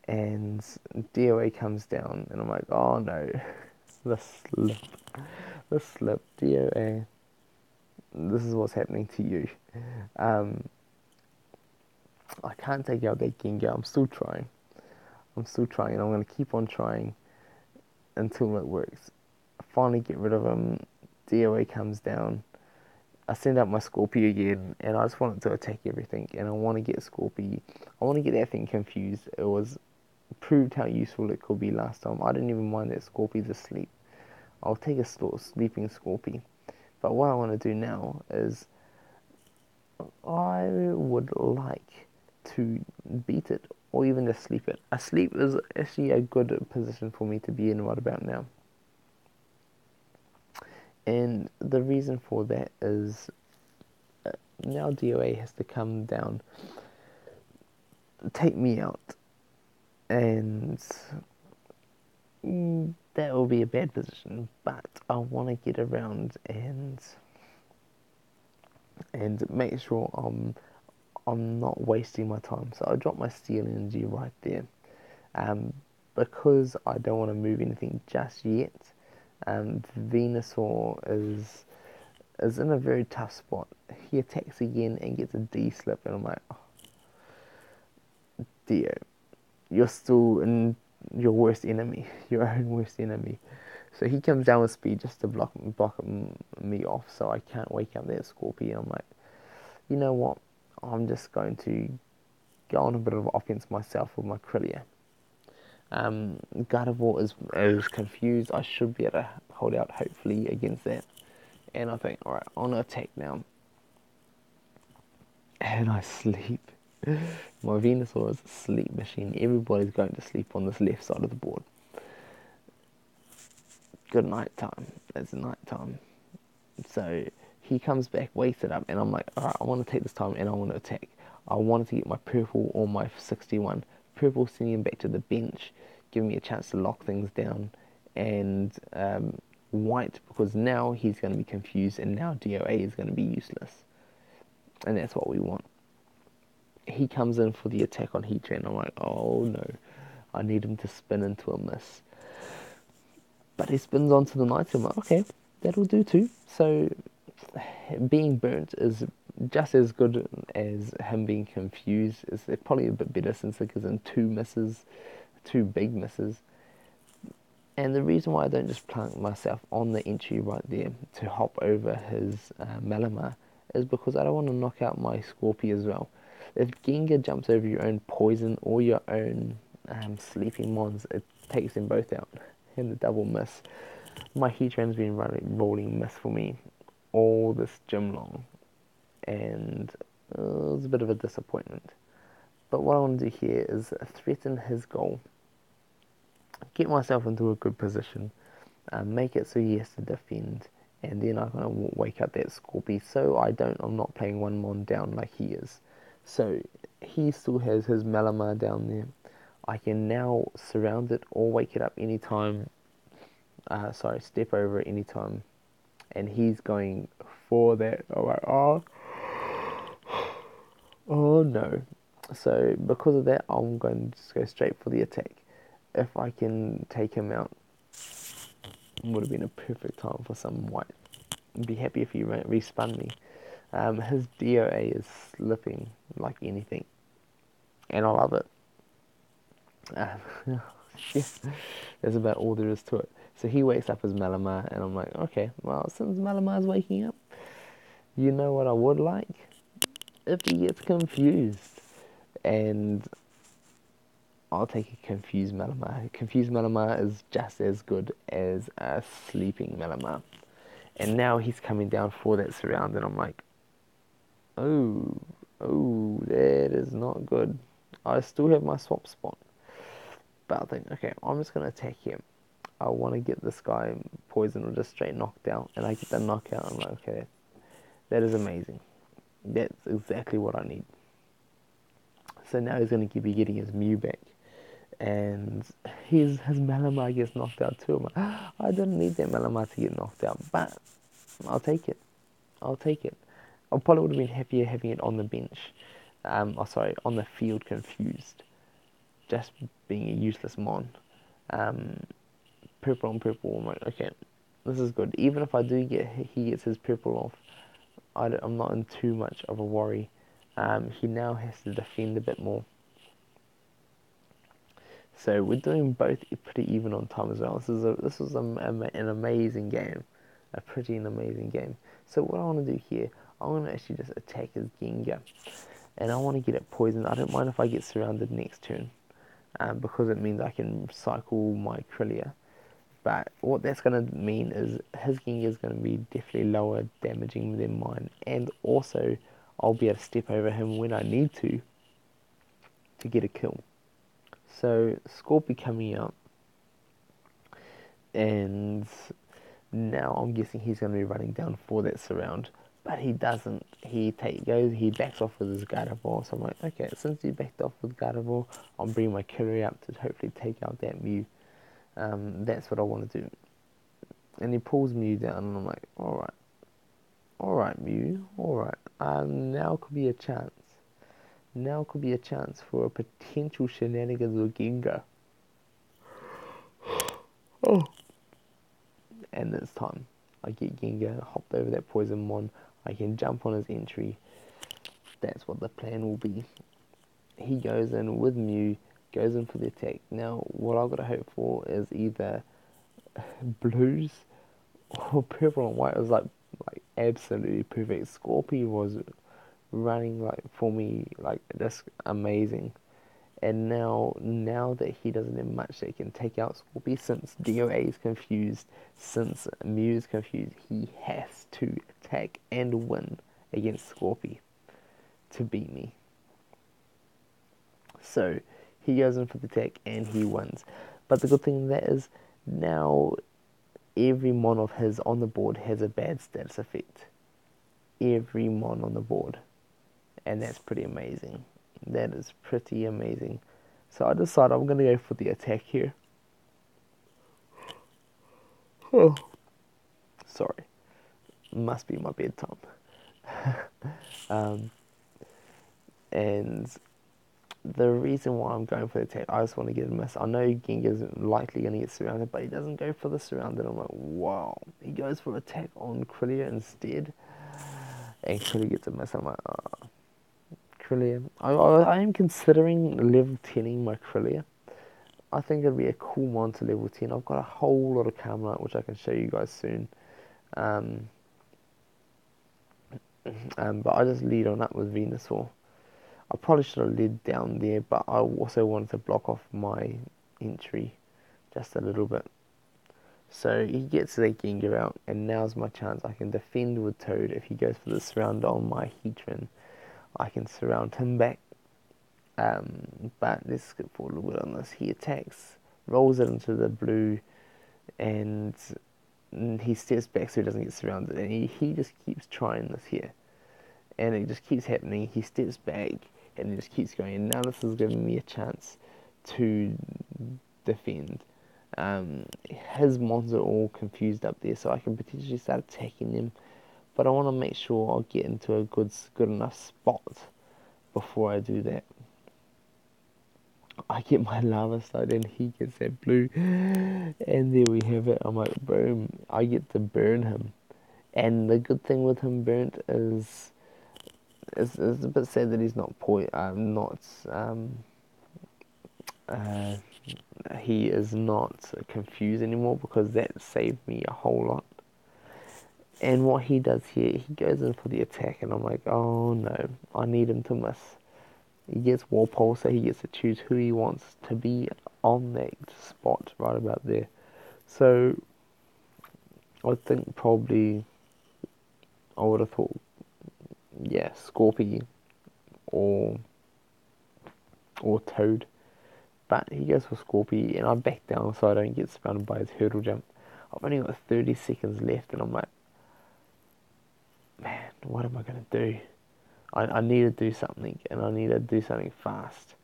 and DOA comes down, and I'm like, oh no, the slip, the slip, DOA. This is what's happening to you. Um, I can't take out that Gengar. I'm still trying. I'm still trying, and I'm going to keep on trying until it works. I finally get rid of him. DOA comes down. I send out my Scorpio again, and I just want it to attack everything. And I want to get Scorpio. I want to get that thing confused. It was proved how useful it could be last time. I didn't even mind that Scorpio's asleep. I'll take a sleeping Scorpio. But what I want to do now is I would like to beat it or even just sleep it. A sleep is actually a good position for me to be in right about now. And the reason for that is now DOA has to come down, take me out, and That will be a bad position, but I want to get around and make sure I'm not wasting my time. So I drop my steel energy right there. Um, because I don't want to move anything just yet. Venusaur is in a very tough spot. He attacks again and gets a D slip, and I'm like, oh, Dio, you're still in your worst enemy, your own worst enemy. So he comes down with speed just to block me off, so I can't wake up that Scorpion. I'm like, you know what? I'm just going to go on a bit of offense myself with my Krylia. Gardevoir is confused. I should be able to hold out hopefully against that. And I think, alright, on attack now. And I sleep. My Venusaur is a sleep machine. Everybody's going to sleep on this left side of the board. Good night time. It's night time. So he comes back, wakes it up, and I'm like, alright, I want to take this time and I want to attack. I wanted to get my purple or my 61. Purple sending him back to the bench, giving me a chance to lock things down. And white, because now he's going to be confused and now DOA is going to be useless. And that's what we want. He comes in for the attack on Heatran, and I'm like, oh no, I need him to spin into a miss. But he spins onto the Knight, and I'm like, okay, that'll do too. So being burnt is just as good as him being confused. It's probably a bit better since it gives him two misses, two big misses. And the reason why I don't just plant myself on the entry right there to hop over his Malamar is because I don't want to knock out my Scorpio as well. If Gengar jumps over your own poison or your own sleeping mons, it takes them both out. And the double miss. My Heatran's been rolling miss for me all this gym long. And it was a bit of a disappointment. But what I want to do here is threaten his goal. Get myself into a good position. Make it so he has to defend. And then I'm going to wake up that Scorpy so I'm not playing one mon down like he is. So he still has his Malamar down there. I can now surround it or wake it up anytime. Step over it anytime. And he's going for that. I'm like, oh no. So because of that, I'm going to just go straight for the attack. If I can take him out, it would have been a perfect time for some white. I'd be happy if he respun me. His DOA is slipping like anything, and I love it. Yeah, that's about all there is to it. So he wakes up as Malamar, and I'm like, okay, well, since Malamar's waking up, you know what I would like? If he gets confused, and I'll take a confused Malamar. Confused Malamar is just as good as a sleeping Malamar. And now he's coming down for that surround, and I'm like, oh, that is not good. I still have my swap spot. But I think, okay, I'm just going to attack him. I want to get this guy poisoned or just straight knocked out, and I get the knockout. I'm like, okay, that is amazing. That's exactly what I need. So now he's going to be getting his Mew back. And his Malamar gets knocked out too. I'm like, I didn't need that Malamar to get knocked out, but I'll take it. I'll take it. I probably would have been happier having it on the bench. On the field confused. Just being a useless mon. Purple on purple, I'm like, okay, this is good. Even if I do he gets his purple off, I'm not in too much of a worry. He now has to defend a bit more. So we're doing both pretty even on time as well. This is an amazing game, a pretty amazing game. So what I want to do here, I want to actually just attack his Gengar, and I want to get it poisoned. I don't mind if I get surrounded next turn, because it means I can cycle my Krylia. But what that's going to mean is his Gengar is going to be definitely lower damaging than mine, and also I'll be able to step over him when I need to get a kill. So Scorpy coming out, and now I'm guessing he's going to be running down for that surround, but he doesn't. He backs off with his Gardevoir. So I'm like, okay, since he backed off with Gardevoir, I'll bring my Kyrie up to hopefully take out that Mew. That's what I want to do. And he pulls Mew down, and I'm like, all right, Mew, all right. Now could be a chance. Now could be a chance for a potential shenanigans with Gengar. Oh. And this time, I get Gengar, hopped over that Poisonmon. I can jump on his entry. That's what the plan will be. He goes in with Mew, goes in for the attack. Now, what I've got to hope for is either blues or purple and white. It was like absolutely perfect. Scorpy was running like for me like just amazing. And now that he doesn't have much that can take out Scorpy, since DOA is confused, since Mew is confused, he has to attack and win against Scorpy to beat me. So he goes in for the attack and he wins. But the good thing in that is now every mon of his on the board has a bad status effect. Every mon on the board. And that's pretty amazing. That is pretty amazing. So I decided I'm going to go for the attack here. Oh, sorry. Must be my bedtime. And the reason why I'm going for the attack, I just want to get a miss. I know Gengar's likely going to get surrounded, but he doesn't go for the surrounded. I'm like, wow. He goes for attack on Krillia instead. And Krillia gets a miss. I'm like, oh. Krillia. I am considering level 10ing my Krillia. I think it'll be a cool one to level 10. I've got a whole lot of Carmelite, which I can show you guys soon. But I just lead on up with Venusaur. I probably should have led down there, but I also wanted to block off my entry just a little bit. So he gets the Gengar out, and now's my chance. I can defend with Toad. If he goes for the surround on my Heatran, I can surround him back. But let's skip forward a little bit on this. He attacks, rolls it into the blue, and he steps back so he doesn't get surrounded. And he just keeps trying this here. And it just keeps happening. He steps back, and he just keeps going. And now this is giving me a chance to defend. His mons are all confused up there, so I can potentially start attacking them. But I want to make sure I'll get into a good enough spot before I do that. I get my lava slide and he gets that blue, and there we have it. I'm like, boom, I get to burn him. And the good thing with him burnt is it's a bit sad that he's not he is not confused anymore, because that saved me a whole lot. And what he does here, he goes in for the attack, and I'm like, oh no, I need him to miss. He gets Warpole, so he gets to choose who he wants to be on that spot right about there. So I think probably I would have thought, yeah, Scorpy or Toad. But he goes for Scorpy, and I back down so I don't get surrounded by his hurdle jump. I've only got 30 seconds left, and I'm like, man, what am I going to do? I need to do something, and I need to do something fast.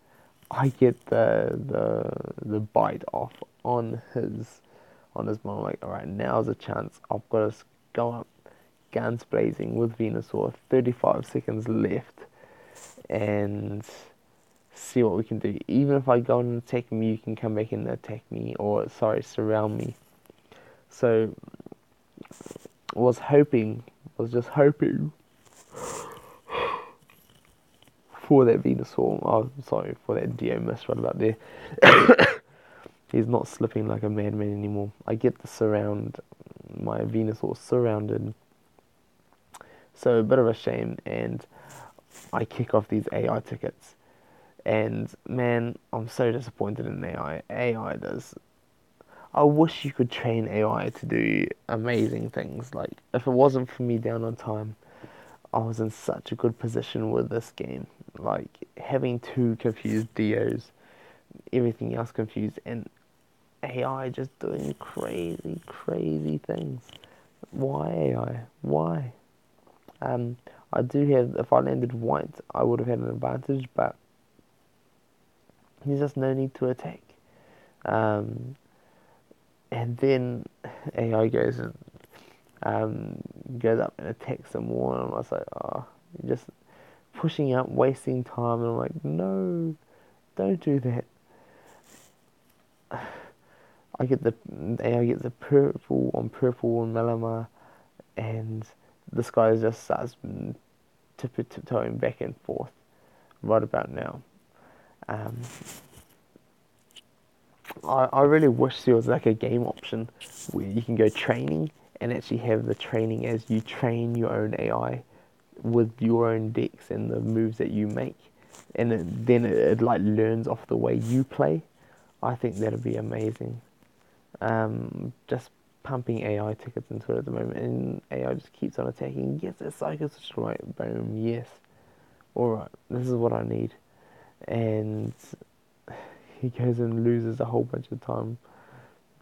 I get the bite off on his mom. I'm like, alright, now's a chance. I've got to go up guns blazing with Venusaur. 35 seconds left, and see what we can do. Even if I go and attack me, you can come back and attack me, or sorry, surround me. So was just hoping for that Venusaur. Oh, sorry, for that Dio miss right about there. He's not slipping like a madman anymore. I get the surround, my Venusaur surrounded. So a bit of a shame, and I kick off these AI tickets. And man, I'm so disappointed in AI. AI does. I wish you could train AI to do amazing things. Like, if it wasn't for me down on time, I was in such a good position with this game. Like, having two confused DOs, everything else confused, and AI just doing crazy, crazy things. Why AI? Why? I do have, if I landed white, I would have had an advantage, but there's just no need to attack. And then AI um, goes up and attacks some more, and I was like, oh, you're just pushing up, wasting time. And I'm like, no, don't do that. I get the AI gets the purple on Melamar, and this guy just starts tiptoeing back and forth right about now. Um, I really wish there was like a game option where you can go training and actually have the training as you train your own AI with your own decks and the moves that you make, and then it like learns off the way you play. I think that'd be amazing. Just pumping AI tickets into it at the moment, and AI just keeps on attacking. Yes, it's Psycho Destroy. Boom. Yes. All right. This is what I need. And he goes and loses a whole bunch of time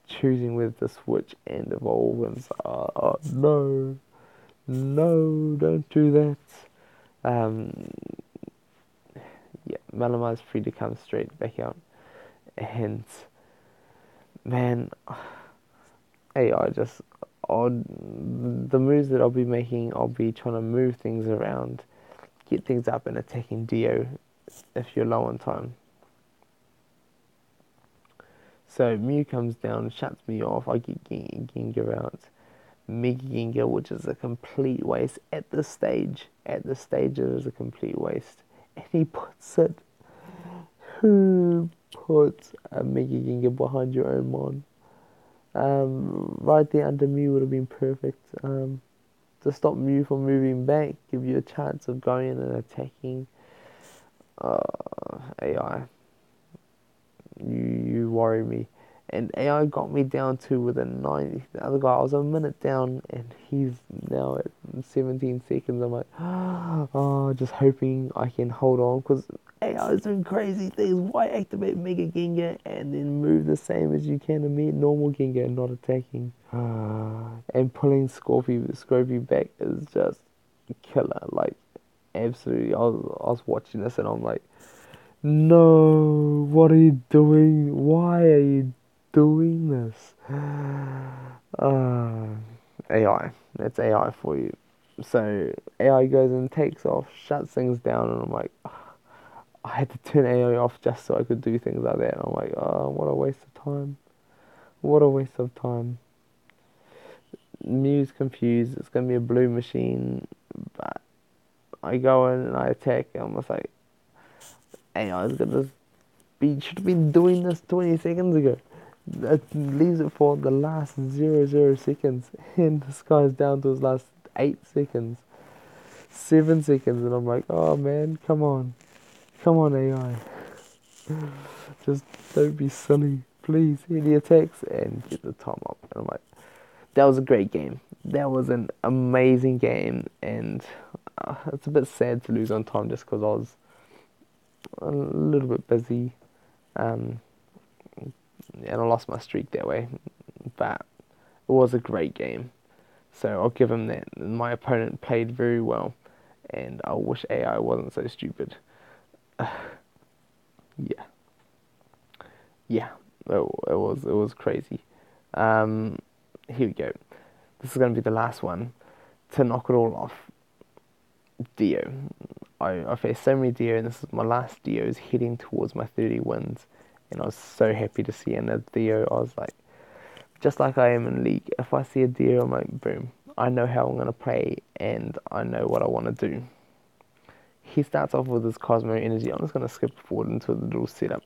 choosing whether to switch and evolve, and it's like, oh no, no, don't do that. Yeah, Malamar's free to come straight back out, and man, AI just odd. The moves that I'll be making, I'll be trying to move things around, get things up, and attacking Dio if you're low on time. So Mew comes down, shuts me off. I get Gengar out. Mega Gengar, which is a complete waste at this stage. At this stage, it is a complete waste. And he puts it. Who puts a Mega Gengar behind your own Mon? Right there under Mew would have been perfect. To stop Mew from moving back, give you a chance of going in and attacking. AI, you worry me. And AI got me down to within 90. The other guy, I was a minute down, and he's now at 17 seconds. I'm like, oh, just hoping I can hold on, because AI is doing crazy things. Why activate Mega Gengar and then move the same as you can to me, normal Gengar, and not attacking? And pulling Scorpy back is just killer. Like, absolutely. I was watching this, and I'm like, no, what are you doing? Why are you doing this? Uh, AI. That's AI for you. So AI goes and takes off, shuts things down, and I'm like, I had to turn AI off just so I could do things like that. And I'm like, oh, what a waste of time. What a waste of time. Mew's confused. It's gonna be a blue machine, but I go in and I attack. And I'm just like, AI is gonna be should have been doing this 20 seconds ago. That leaves it for the last 0.00 seconds, and this guy's down to his last 8 seconds, 7 seconds, and I'm like, oh man, come on, AI, just don't be silly, please. Hit the attacks and get the time up. And I'm like, that was a great game. That was an amazing game, and it's a bit sad to lose on time just because I was a little bit busy. Um, and I lost my streak that way. But it was a great game, so I'll give him that. My opponent played very well, and I wish AI wasn't so stupid. Yeah, yeah, it was crazy. Um, Here we go. This is going to be the last one to knock it all off. Dio. I faced so many Dio, and this is my last Dio's heading towards my 30 wins, and I was so happy to see another Dio. I was like, just like I am in League, if I see a Dio, I'm like, boom, I know how I'm going to play, and I know what I want to do. He starts off with his Cosmo Energy. I'm just going to skip forward into the little setup.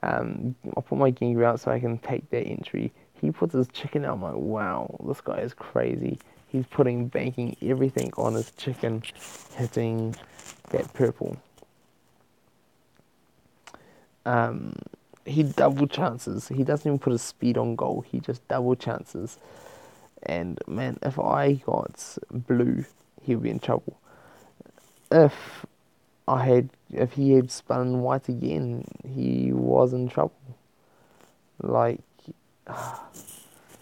I'll put my Gengar out so I can take that entry. He puts his chicken out. I'm like, wow, this guy is crazy. He's banking everything on his chicken, hitting that purple. Um, he double chances. He doesn't even put his speed on goal. He just double chances. And man, if I got blue, he'll be in trouble. If if he had spun white again, he was in trouble. Like,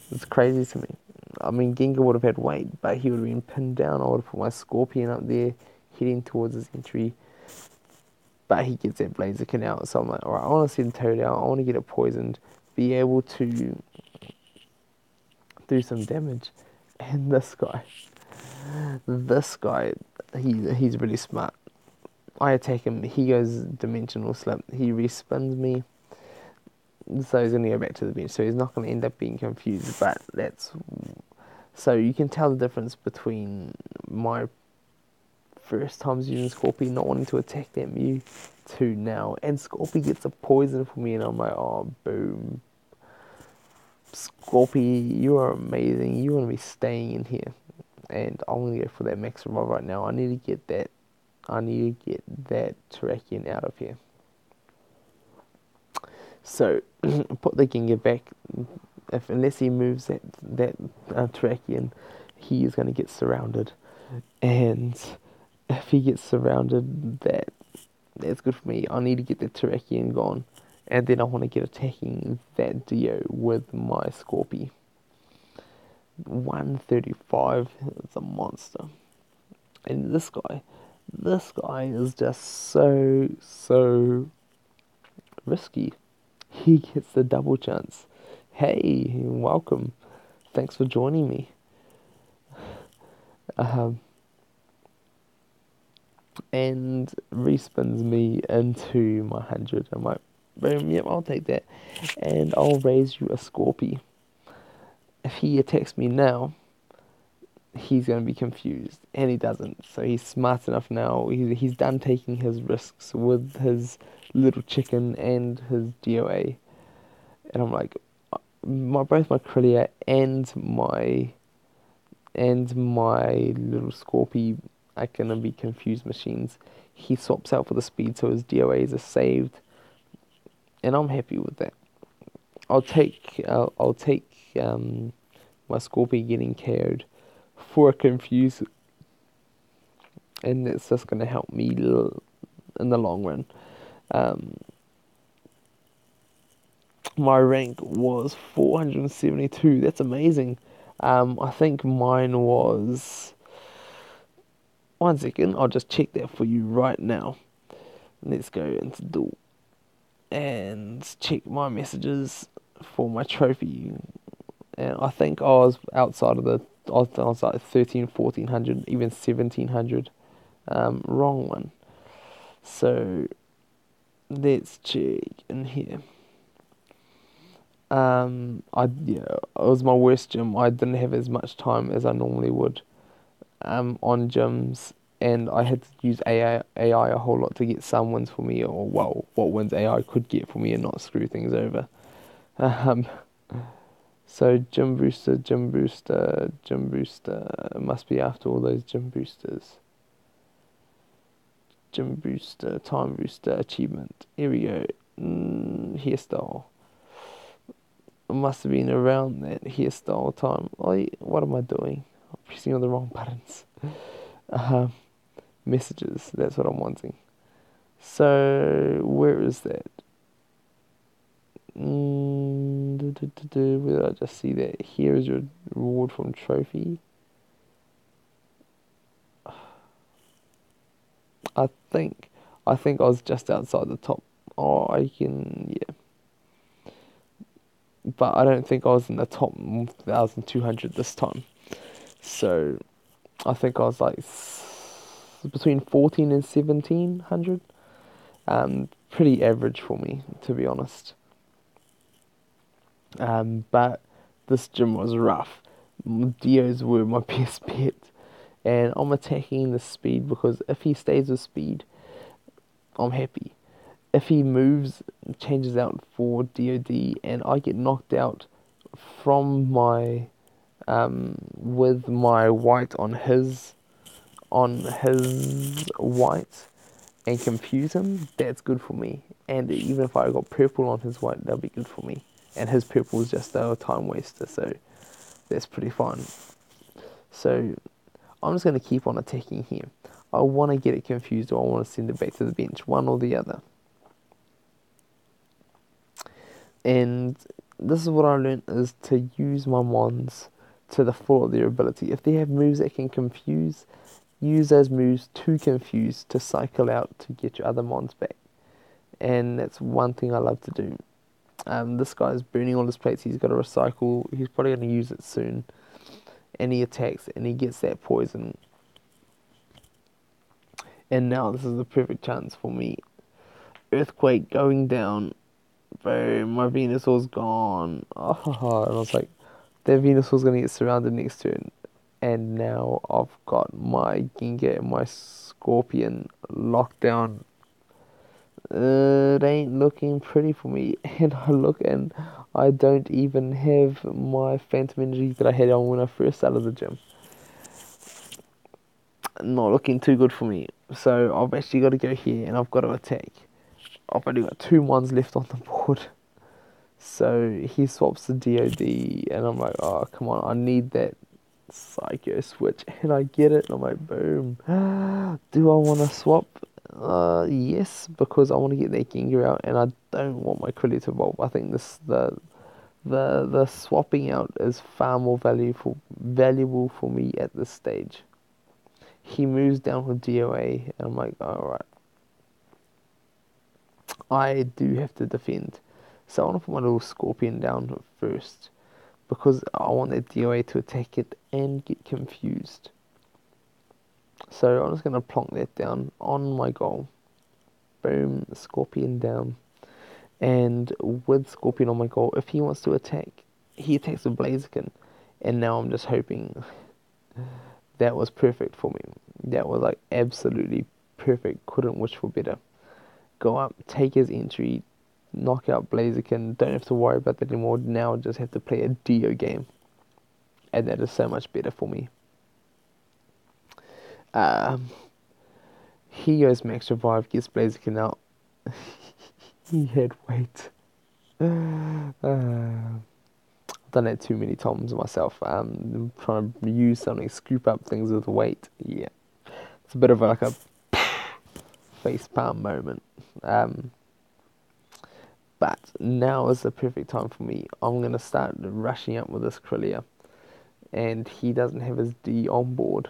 it's crazy to me. I mean, Gengar would have had weight, but he would have been pinned down. I would have put my Scorpion up there, heading towards his entry. But he gets that Blaziken out, so I'm like, alright, I want to send Toad out. I want to get it poisoned, be able to do some damage. And this guy, he's really smart. I attack him, he goes dimensional slip, he respins me, so he's going to go back to the bench. So he's not going to end up being confused, but that's... So you can tell the difference between my first times using Scorpy, not wanting to attack that Mew, to now. And Scorpy gets a poison for me, and I'm like, oh, boom. Scorpy, you are amazing. You want to be staying in here. And I'm going to go for that max revive right now. I need to get that Terrakion out of here. So, put the Gengar back. Unless he moves that Terrakion, he is going to get surrounded. And if he gets surrounded, that's good for me. I need to get the Terrakion gone. And then I want to get attacking that Dio with my Scorpy. 135 is a monster. And this guy is just so risky. He gets the double chance. Hey, welcome. Thanks for joining me. And respins me into my 100. I'm like, boom, yep, I'll take that. And I'll raise you a Scorpy. If he attacks me now, he's going to be confused. And he doesn't. So he's smart enough now. He's done taking his risks with his little chicken and his DOA. And I'm like, both my Crillia and my little Scorpy are going to be confused machines. He swaps out for the speed, so his DOAs are saved. And I'm happy with that. I'll take my Scorpy getting KO'd for a confuse, and that's just going to help me in the long run. My rank was 472. That's amazing. I think mine was... One second, I'll just check that for you right now. Let's go into Duel and check my messages for my trophy. And I think I was outside of the... I was like 1400, even 1700. Wrong one. So, let's check in here. It was my worst gym. I didn't have as much time as I normally would on gyms, and I had to use AI a whole lot to get some wins for me, or well, what wins AI could get for me and not screw things over. So gym booster, it must be after all those gym boosters. Gym booster, time booster, achievement. Here we go. Hairstyle. It must have been around that hairstyle time. What am I doing? I'm pressing all the wrong buttons. Messages, that's what I'm wanting. So, where is that? Where did I just see that? Here is your reward from trophy. I think I was just outside the top. Yeah. But I don't think I was in the top 1,200 this time. So, I think I was like between 14 and 1,700. Pretty average for me, to be honest. But this gym was rough. Dios were my best bet. And I'm attacking the speed because if he stays with speed, I'm happy. If he moves, changes out for DOD, and I get knocked out from my with my white on his white and confuse him, that's good for me. And even if I got purple on his white, that'll be good for me. And his purple is just a time waster, so that's pretty fun. So I'm just going to keep on attacking here. I want to get it confused, or I want to send it back to the bench, one or the other. And this is what I learned, is to use my mons to the full of their ability. If they have moves that can confuse, use those moves to confuse, to cycle out, to get your other mons back. And that's one thing I love to do. This guy's burning all his plates. He's got to recycle. He's probably going to use it soon. And he attacks and he gets that poison. And now this is the perfect chance for me. Earthquake going down. Boom, my Venusaur's gone. Oh, and I was like, that Venusaur's going to get surrounded next turn. And now I've got my Gengar and my Scorpion locked down. It ain't looking pretty for me. And I look and I don't even have my Phantom Energy that I had on when I first started the gym. Not looking too good for me. So I've actually got to go here and I've got to attack. I've only got 2 ones left on the board. So he swaps the DOD and I'm like, oh, come on, I need that Psycho switch. And I get it and I'm like, boom. Do I want to swap? Yes, because I want to get that Gengar out and I don't want my Krillin to evolve. I think the swapping out is far more valuable for me at this stage. He moves down with DOA and I'm like, alright. I do have to defend. So I want to put my little Scorpion down first because I want that DOA to attack it and get confused. So I'm just going to plonk that down on my goal. Boom, Scorpion down. And with Scorpion on my goal, if he wants to attack, he attacks with Blaziken. And now I'm just hoping that was perfect for me. That was like absolutely perfect. Couldn't wish for better. Go up, take his entry, knock out Blaziken. Don't have to worry about that anymore. Now I just have to play a Dio game. And that is so much better for me. He goes max revive, gets Blaziken out. He had weight. I've done that too many times myself. I'm trying to use something, scoop up things with weight. Yeah, it's a bit of like a facepalm moment. But now is the perfect time for me. I'm gonna start rushing up with this Krillin, and he doesn't have his D on board,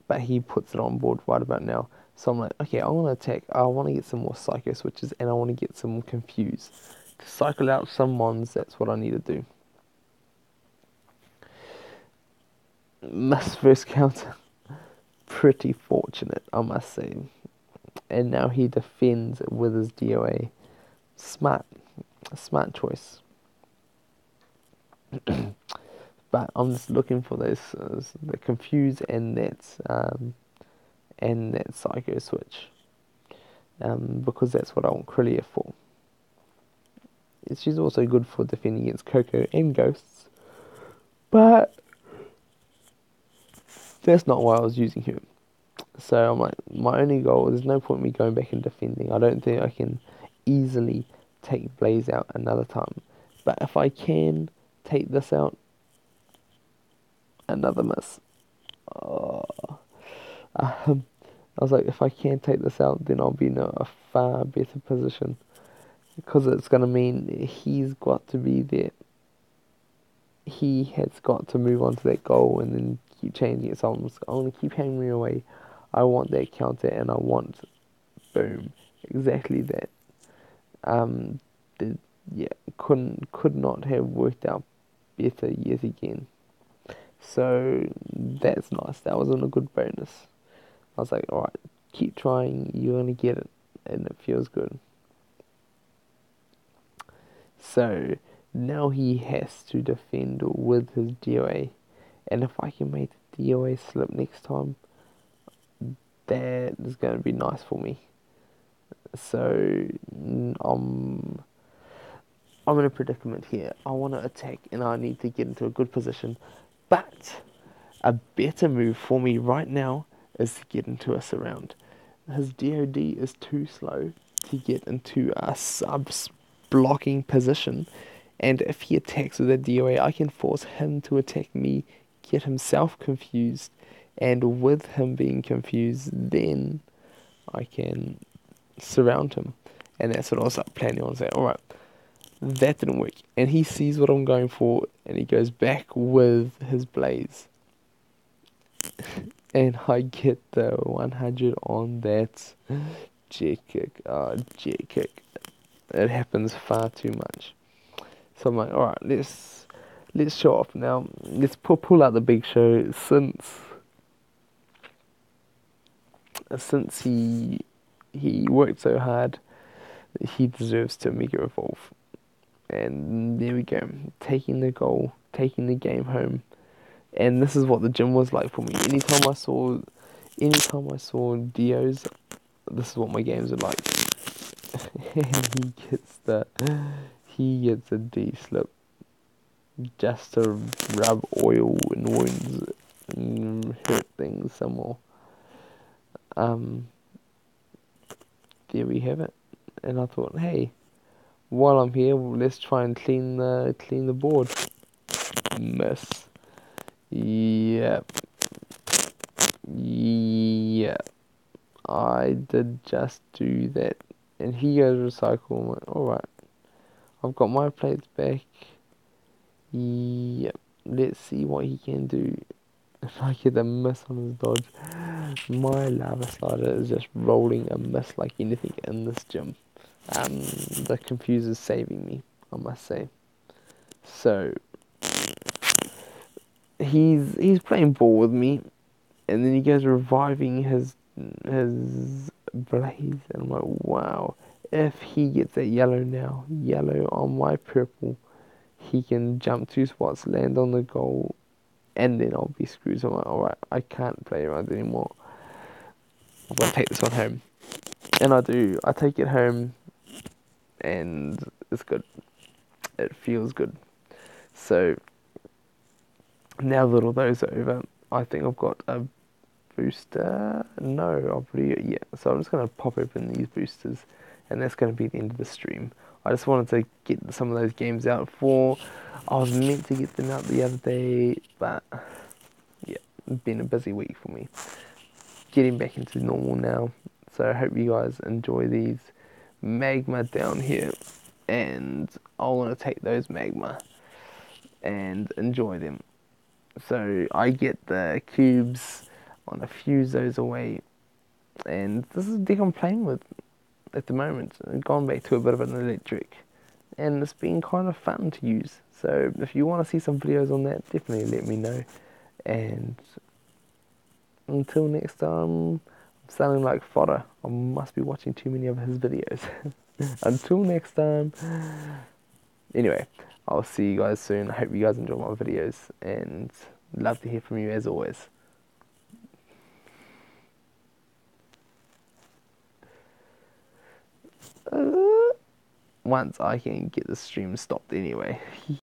but he puts it on board right about now. So I'm like, okay, I want to attack. I want to get some more Psycho switches, and I want to get some more Confuse. To cycle out some Mons, that's what I need to do. Miss first counter. Pretty fortunate, I must say. And now he defends with his DOA. Smart choice. But I'm just looking for those the Confuse and that Psycho switch. Because that's what I want Krillin for. She's also good for defending against Coco and Ghosts. But that's not why I was using her. So I'm like, my only goal, there's no point in me going back and defending. I don't think I can easily take Blaze out another time. But if I can take this out, another miss. Oh. I was like, if I can take this out, then I'll be in a far better position. Because it's going to mean he's got to be there. He has got to move on to that goal and then keep changing it. So I'm going to keep hammering away. I want that counter and I want, boom, exactly that. Could not have worked out better yet again. So that's nice. That was on a good bonus. I was like, alright, keep trying, you're gonna get it, and it feels good. So now he has to defend with his DOA, and if I can make the DOA slip next time, that is going to be nice for me. So I'm in a predicament here. I want to attack and I need to get into a good position, but a better move for me right now is to get into a surround. His DOD is too slow to get into a subs blocking position, and if he attacks with a DOA, I can force him to attack me, get himself confused, and with him being confused, then I can surround him. And that's what I was planning on saying. Alright, that didn't work. And he sees what I'm going for, and he goes back with his Blaze. And I get the 100 on that jet kick. Jet kick. It happens far too much. So I'm like, all right, let's show off now. Let's pull out the big show since he worked so hard. He deserves to make it evolve. And there we go, taking the goal, taking the game home. And this is what the gym was like for me. Anytime I saw Dio's, this is what my games are like. And he gets a D slip just to rub oil in wounds and hurt things some more. Um, there we have it. And I thought, hey, while I'm here, let's try and clean the board. Miss. Yep. Yep. I did just do that. And he goes recycle. I'm like, alright, I've got my plates back. Yep. Let's see what he can do. If I get a miss on his dodge, my lava slider is just rolling a miss like anything in this gym. The confuser's saving me, I must say. So he's playing ball with me, and then he goes reviving his blaze, and I'm like, wow. If he gets that yellow now, yellow on my purple, he can jump 2 spots, land on the goal, and then I'll be screwed. So I'm like, alright, I can't play around anymore. I'm gonna take this one home. And I do. I take it home, and it's good. It feels good. So now that all those are over, I think I've got a booster. No, yeah. So I'm just gonna pop open these boosters, and that's gonna be the end of the stream. I just wanted to get some of those games out for. I was meant to get them out the other day, but yeah, it's been a busy week for me. Getting back into normal now. So I hope you guys enjoy these magma down here, and I want to take those magma and enjoy them. So I get the cubes, I want to fuse those away, and this is the deck I'm playing with at the moment. I've gone back to a bit of an electric, and it's been kind of fun to use. So if you want to see some videos on that, definitely let me know. And until next time, I'm sounding like fodder. I must be watching too many of his videos. Until next time. Anyway, I'll see you guys soon. I hope you guys enjoy my videos, and love to hear from you as always. Once I can get the stream stopped anyway.